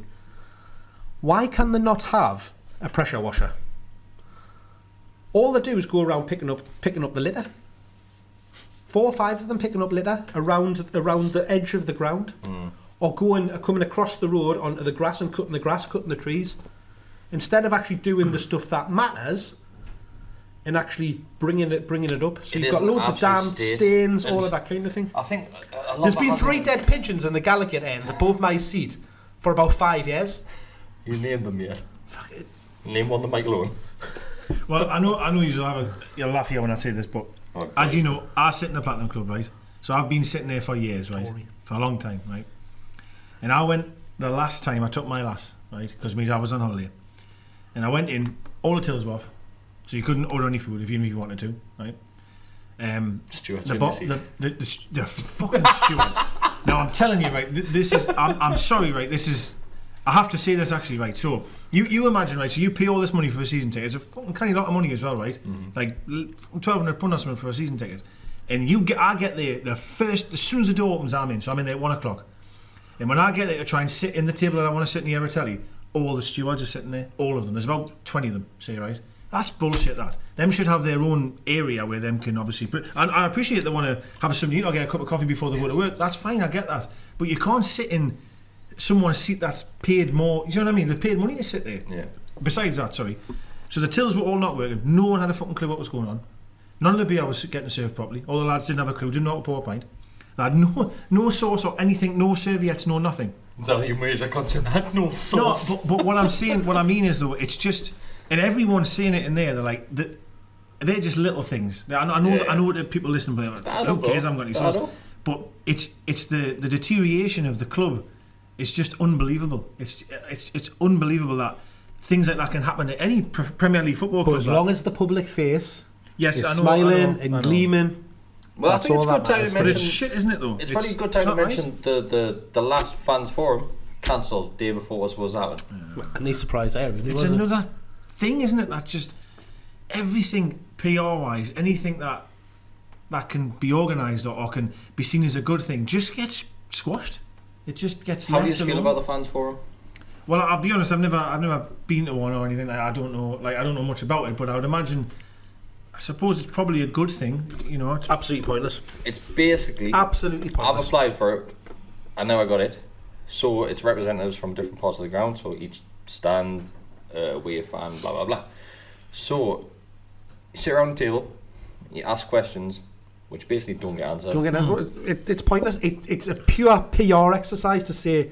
[SPEAKER 3] Why can they not have a pressure washer? All they do is go around picking up the litter. 4 or 5 of them picking up litter around the edge of the ground, or coming across the road onto the grass and cutting the trees, instead of actually doing the stuff that matters, and actually bringing it up. So
[SPEAKER 1] It
[SPEAKER 3] you've
[SPEAKER 1] is
[SPEAKER 3] got
[SPEAKER 1] an
[SPEAKER 3] loads of damp
[SPEAKER 1] absolute state.
[SPEAKER 3] stains, all
[SPEAKER 1] And
[SPEAKER 3] of that kind of thing.
[SPEAKER 1] I think a lot
[SPEAKER 3] There's
[SPEAKER 1] of
[SPEAKER 3] been
[SPEAKER 1] that
[SPEAKER 3] 3
[SPEAKER 1] happened-
[SPEAKER 3] dead pigeons in the Gallagher end above my seat for about 5 years.
[SPEAKER 1] You named them yet? Name one the Mike Lowen.
[SPEAKER 2] Well, I know you'll laugh here when I say this, but as you know, I sit in the Platinum Club, right? So I've been sitting there for years, right? For a long time, right? And I went the last time I took my lass, right? Because I was on holiday, and I went in. All the tills were off, so you couldn't order any food if you wanted to, right?
[SPEAKER 1] Stewards
[SPEAKER 2] The
[SPEAKER 1] the
[SPEAKER 2] fucking stewards. Now I'm telling you, right? This is. I'm sorry, right? This is. I have to say this actually, right? So you imagine, right? So you pay all this money for a season ticket. It's a fucking kind of lot of money as well, right? Like £1,200 or something for a season ticket. And I get there the first as soon as the door opens. I'm in. So I'm in there at 1 o'clock. And when I get there to try and sit in the table that I want to sit near a telly, all the stewards are sitting there. All of them. There's about 20 of them. Say right. That's bullshit. That them should have their own area where them can obviously. And I appreciate they want to have something to eat or get a cup of coffee before they go to work. That's fine. I get that. But you can't sit in someone's seat that's paid more. You know what I mean? They've paid money to sit there.
[SPEAKER 1] Yeah.
[SPEAKER 2] Besides that, sorry. So the tills were all not working. No one had a fucking clue what was going on. None of the beer was getting served properly. All the lads didn't have a clue. Didn't know how to pour a pint. They had no sauce or anything. No serviettes. No nothing.
[SPEAKER 1] Is that your major concern? Had no sauce.
[SPEAKER 2] No, but what I'm saying, what I mean is though, it's just, and everyone's saying it in there. They're like, they're just little things. I know that people listen, but who cares? I'm going to sauce. But it's the deterioration of the club. It's just unbelievable. It's unbelievable that things like that can happen at any Premier League football club.
[SPEAKER 3] But as long as the public face
[SPEAKER 2] is
[SPEAKER 3] smiling and gleaming.
[SPEAKER 1] Well, I think it's a good time to mention.
[SPEAKER 2] But it's shit, isn't it? Though
[SPEAKER 1] It's probably a good time to mention the last fans forum cancelled day before was happening.
[SPEAKER 3] And they surprised everybody.
[SPEAKER 2] It's another thing, isn't it? That just everything PR-wise, anything that can be organised or can be seen as a good thing, just gets squashed. It just gets.
[SPEAKER 1] How do you feel about the fans forum?
[SPEAKER 2] Well, I'll be honest. I've never been to one or anything. I don't know. I don't know much about it. But I would imagine. I suppose it's probably a good thing. You know, it's
[SPEAKER 3] absolutely pointless.
[SPEAKER 1] It's basically
[SPEAKER 3] absolutely pointless.
[SPEAKER 1] I've applied for it. I never got it. So it's representatives from different parts of the ground. So each stand, away fan, blah blah blah. So you sit around the table, you ask questions, which basically don't get answered.
[SPEAKER 3] It's pointless. It's a pure PR exercise to say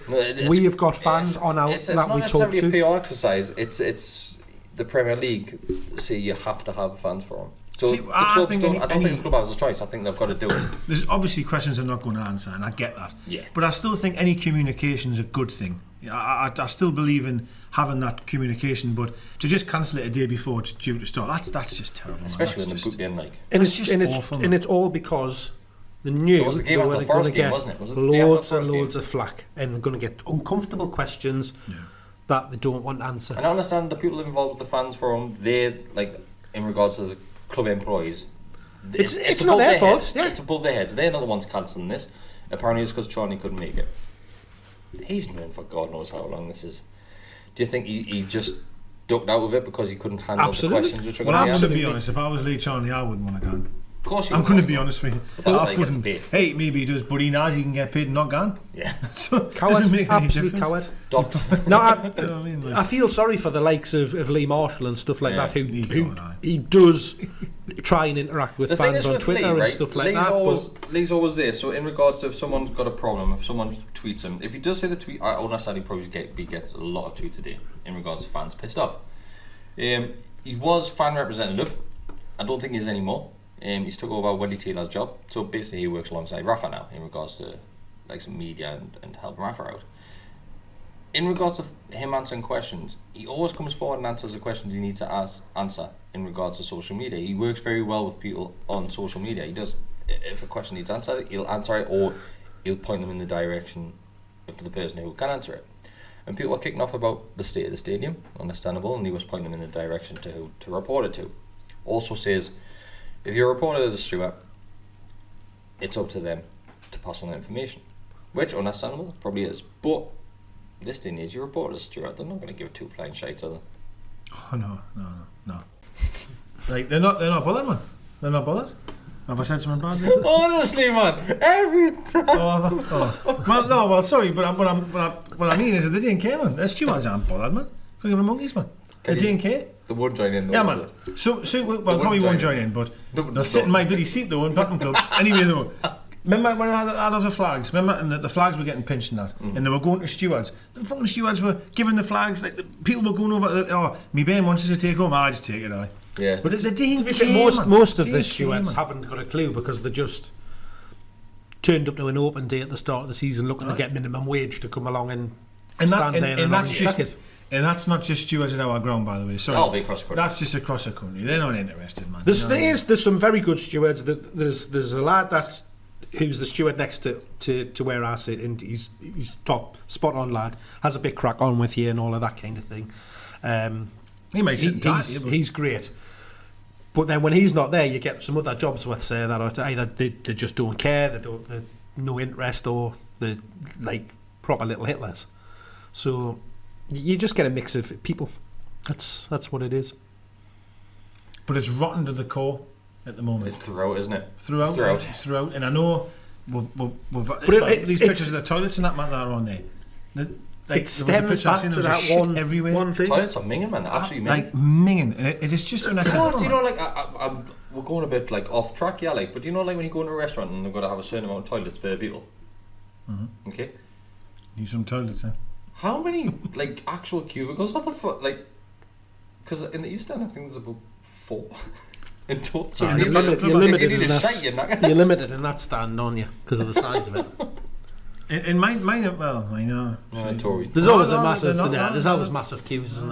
[SPEAKER 3] we have got fans on our
[SPEAKER 1] it's
[SPEAKER 3] that
[SPEAKER 1] not
[SPEAKER 3] we talk
[SPEAKER 1] necessarily
[SPEAKER 3] to.
[SPEAKER 1] a PR exercise. It's the Premier League say you have to have fans forum. So
[SPEAKER 2] See, I don't think the
[SPEAKER 1] club has a choice. I think they've got to do it.
[SPEAKER 2] There's obviously questions they're not going to answer, and I get that.
[SPEAKER 1] Yeah.
[SPEAKER 2] But I still think any communication is a good thing. I still believe in having that communication, but to just cancel it a day before it's due to start, that's just terrible.
[SPEAKER 1] Especially in the book game, like.
[SPEAKER 3] And
[SPEAKER 2] it's just awful.
[SPEAKER 3] And it's all because they knew
[SPEAKER 1] they were going to get
[SPEAKER 3] loads and loads of flack, and they're going to get uncomfortable questions that they don't want to answer.
[SPEAKER 1] And I understand the people involved with the fans forum, they, like, in regards to the club employees,
[SPEAKER 3] it's not their fault.
[SPEAKER 1] Yeah. It's above their heads. They're not the ones cancelling this. Apparently it's because Charlie couldn't make it. He's known for God knows how long this is. Do you think he just ducked out of it because he couldn't handle the questions which were going to be asked?
[SPEAKER 2] To be honest, if I was Lee Charlie, I wouldn't want to go.
[SPEAKER 1] Of course you
[SPEAKER 2] I'm going to be honest with you.
[SPEAKER 1] I wouldn't.
[SPEAKER 2] Hey, maybe he does, but he knows he can get paid and not gone.
[SPEAKER 1] Yeah.
[SPEAKER 2] So
[SPEAKER 3] coward,
[SPEAKER 2] doesn't make any
[SPEAKER 3] absolute
[SPEAKER 2] difference.
[SPEAKER 3] Coward. No, I feel sorry for the likes of Lee Marshall and stuff like that, who he does try and interact with fans on Twitter and stuff like that.
[SPEAKER 1] Lee's always there. So in regards to if someone's got a problem, if someone tweets him, if he does say the tweet, I understand he probably gets a lot of tweets a day in regards to fans pissed off. He was fan representative. I don't think he is anymore. He's took over Wendy Taylor's job, so basically he works alongside Rafa now in regards to like some media and helping Rafa out. In regards to him answering questions, he always comes forward and answers the questions he needs to answer in regards to social media. He works very well with people on social media. He does. If a question needs answered, he'll answer it, or he'll point them in the direction of the person who can answer it. And people are kicking off about the state of the stadium, understandable, and he was pointing them in the direction to who to report it to. Also says, if you're a reporter to the steward, it's up to them to pass on the information, which, understandable, probably is. But this day and age, you report to the steward, they're not going to give two flying shites, are they?
[SPEAKER 2] Oh no. Like they're not bothered, man. They're not bothered. Have I said something bad?
[SPEAKER 1] Honestly, man, every time.
[SPEAKER 2] Well, sorry, but what I mean is that they didn't care, man. The stewards aren't bothered, man. Couldn't give a monkeys, man. They didn't care.
[SPEAKER 1] They won't join in.
[SPEAKER 2] Yeah, man. So probably won't join in, but they'll sit in my bloody seat though in Platinum Club. Anyway, though, remember when I had those flags? Remember, and the flags were getting pinched and that, and they were going to stewards. The fucking stewards were giving the flags. Like the people were going over. Me Ben wants us to take home. I just take it.
[SPEAKER 1] Yeah.
[SPEAKER 2] But they didn't care.
[SPEAKER 3] Most of the stewards haven't got a clue because they just turned up to an open day at the start of the season looking to get minimum wage to come along and stand there and that's just.
[SPEAKER 2] And that's not just stewards at our ground, by the way. Sorry,
[SPEAKER 1] that'll be across the country.
[SPEAKER 2] That's just across the country. They're not interested, man.
[SPEAKER 3] There's some very good stewards. There's a lad who's the steward next to where I sit, and he's top, spot on lad. Has a bit crack on with you and all of that kind of thing.
[SPEAKER 2] He makes it tight.
[SPEAKER 3] He's great. But then when he's not there, you get some other jobs with say that either they just don't care, they're no interest, or they're like proper little Hitlers. So you just get a mix of people. That's what it is.
[SPEAKER 2] But it's rotten to the core at the moment.
[SPEAKER 1] It's throughout, isn't it?
[SPEAKER 2] Throughout. And I know we've these pictures of the toilets and that are on there.
[SPEAKER 3] It stems back to that one thing.
[SPEAKER 1] Toilets are minging, man. Absolutely minging.
[SPEAKER 2] Like minging, and it is just unacceptable.
[SPEAKER 1] Do you know, like we're going a bit like off track, yeah. Like, but do you know, like when you go into a restaurant and they've got to have a certain amount of toilets per people? Mm-hmm. Okay.
[SPEAKER 2] Need some toilets, then.
[SPEAKER 1] How many like actual cubicles? What the fuck? Like, because in the East End, I think there's about 4 in total. So
[SPEAKER 3] you're limited in that stand, aren't you? Because of the size of it.
[SPEAKER 2] In mine, I know.
[SPEAKER 3] There's always there's always massive queues, isn't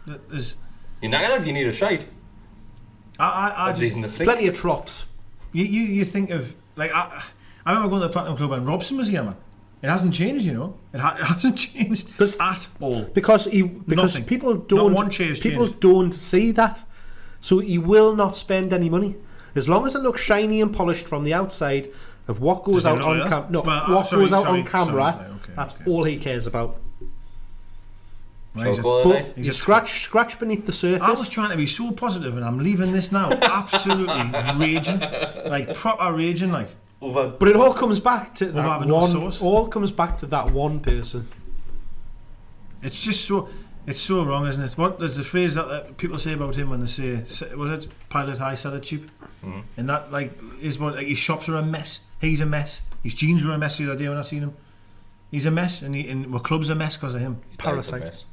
[SPEAKER 3] there?
[SPEAKER 1] You're not gonna if you need a shite.
[SPEAKER 2] I just
[SPEAKER 3] plenty of troughs.
[SPEAKER 2] You think of like I remember going to the Platinum Club and Robson was here, man. It hasn't changed, you know. It hasn't changed at all.
[SPEAKER 3] Because people don't see that, so he will not spend any money as long as it looks shiny and polished from the outside. Of what goes out on camera, that's all he cares about. But you scratch beneath the surface.
[SPEAKER 2] I was trying to be so positive, and I'm leaving this now absolutely raging, like proper raging, like.
[SPEAKER 3] But it all comes back to that one. All comes back to that one person.
[SPEAKER 2] It's just so. It's so wrong, isn't it? There's a phrase that people say about him when they say, "Was it pilot high, sell it cheap?" Mm-hmm. And that is what his shops are a mess. He's a mess. His jeans were a mess the other day when I seen him. He's a mess, and my club's a mess because of him.
[SPEAKER 3] He's parasite.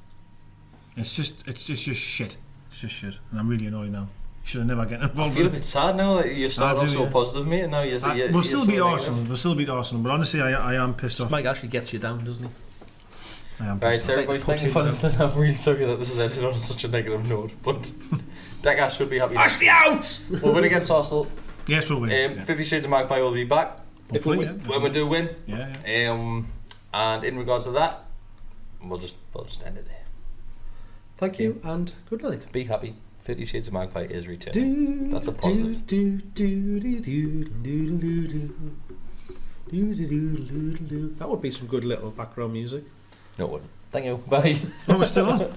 [SPEAKER 2] It's just shit. It's just shit, and I'm really annoyed now. should have never get
[SPEAKER 1] I
[SPEAKER 2] involved.
[SPEAKER 1] feel a bit sad now that you started off so positive, mate, and now you're
[SPEAKER 2] We'll still
[SPEAKER 1] so
[SPEAKER 2] beat
[SPEAKER 1] negative.
[SPEAKER 2] Arsenal. We'll still beat Arsenal. But honestly, I am pissed off.
[SPEAKER 3] Mike actually gets you down, doesn't he?
[SPEAKER 2] I am
[SPEAKER 1] Right,
[SPEAKER 2] pissed
[SPEAKER 1] so
[SPEAKER 2] off.
[SPEAKER 1] everybody, thank you for listening. I'm really sorry that this has ended on such a negative note, but Decker should be happy.
[SPEAKER 3] Ashley out!
[SPEAKER 1] We'll win against Arsenal.
[SPEAKER 2] Yes, we'll win.
[SPEAKER 1] 50 Shades of Magpie will be back
[SPEAKER 2] Hopefully,
[SPEAKER 1] when we do win.
[SPEAKER 2] Yeah.
[SPEAKER 1] And in regards to that, we'll just end it there.
[SPEAKER 3] Thank you and good night.
[SPEAKER 1] Be happy. 50 Shades of Magpie is returning. That's a positive.
[SPEAKER 3] That would be some good little background music.
[SPEAKER 1] No, it wouldn't. Thank you. Bye.
[SPEAKER 2] Oh, we're still on.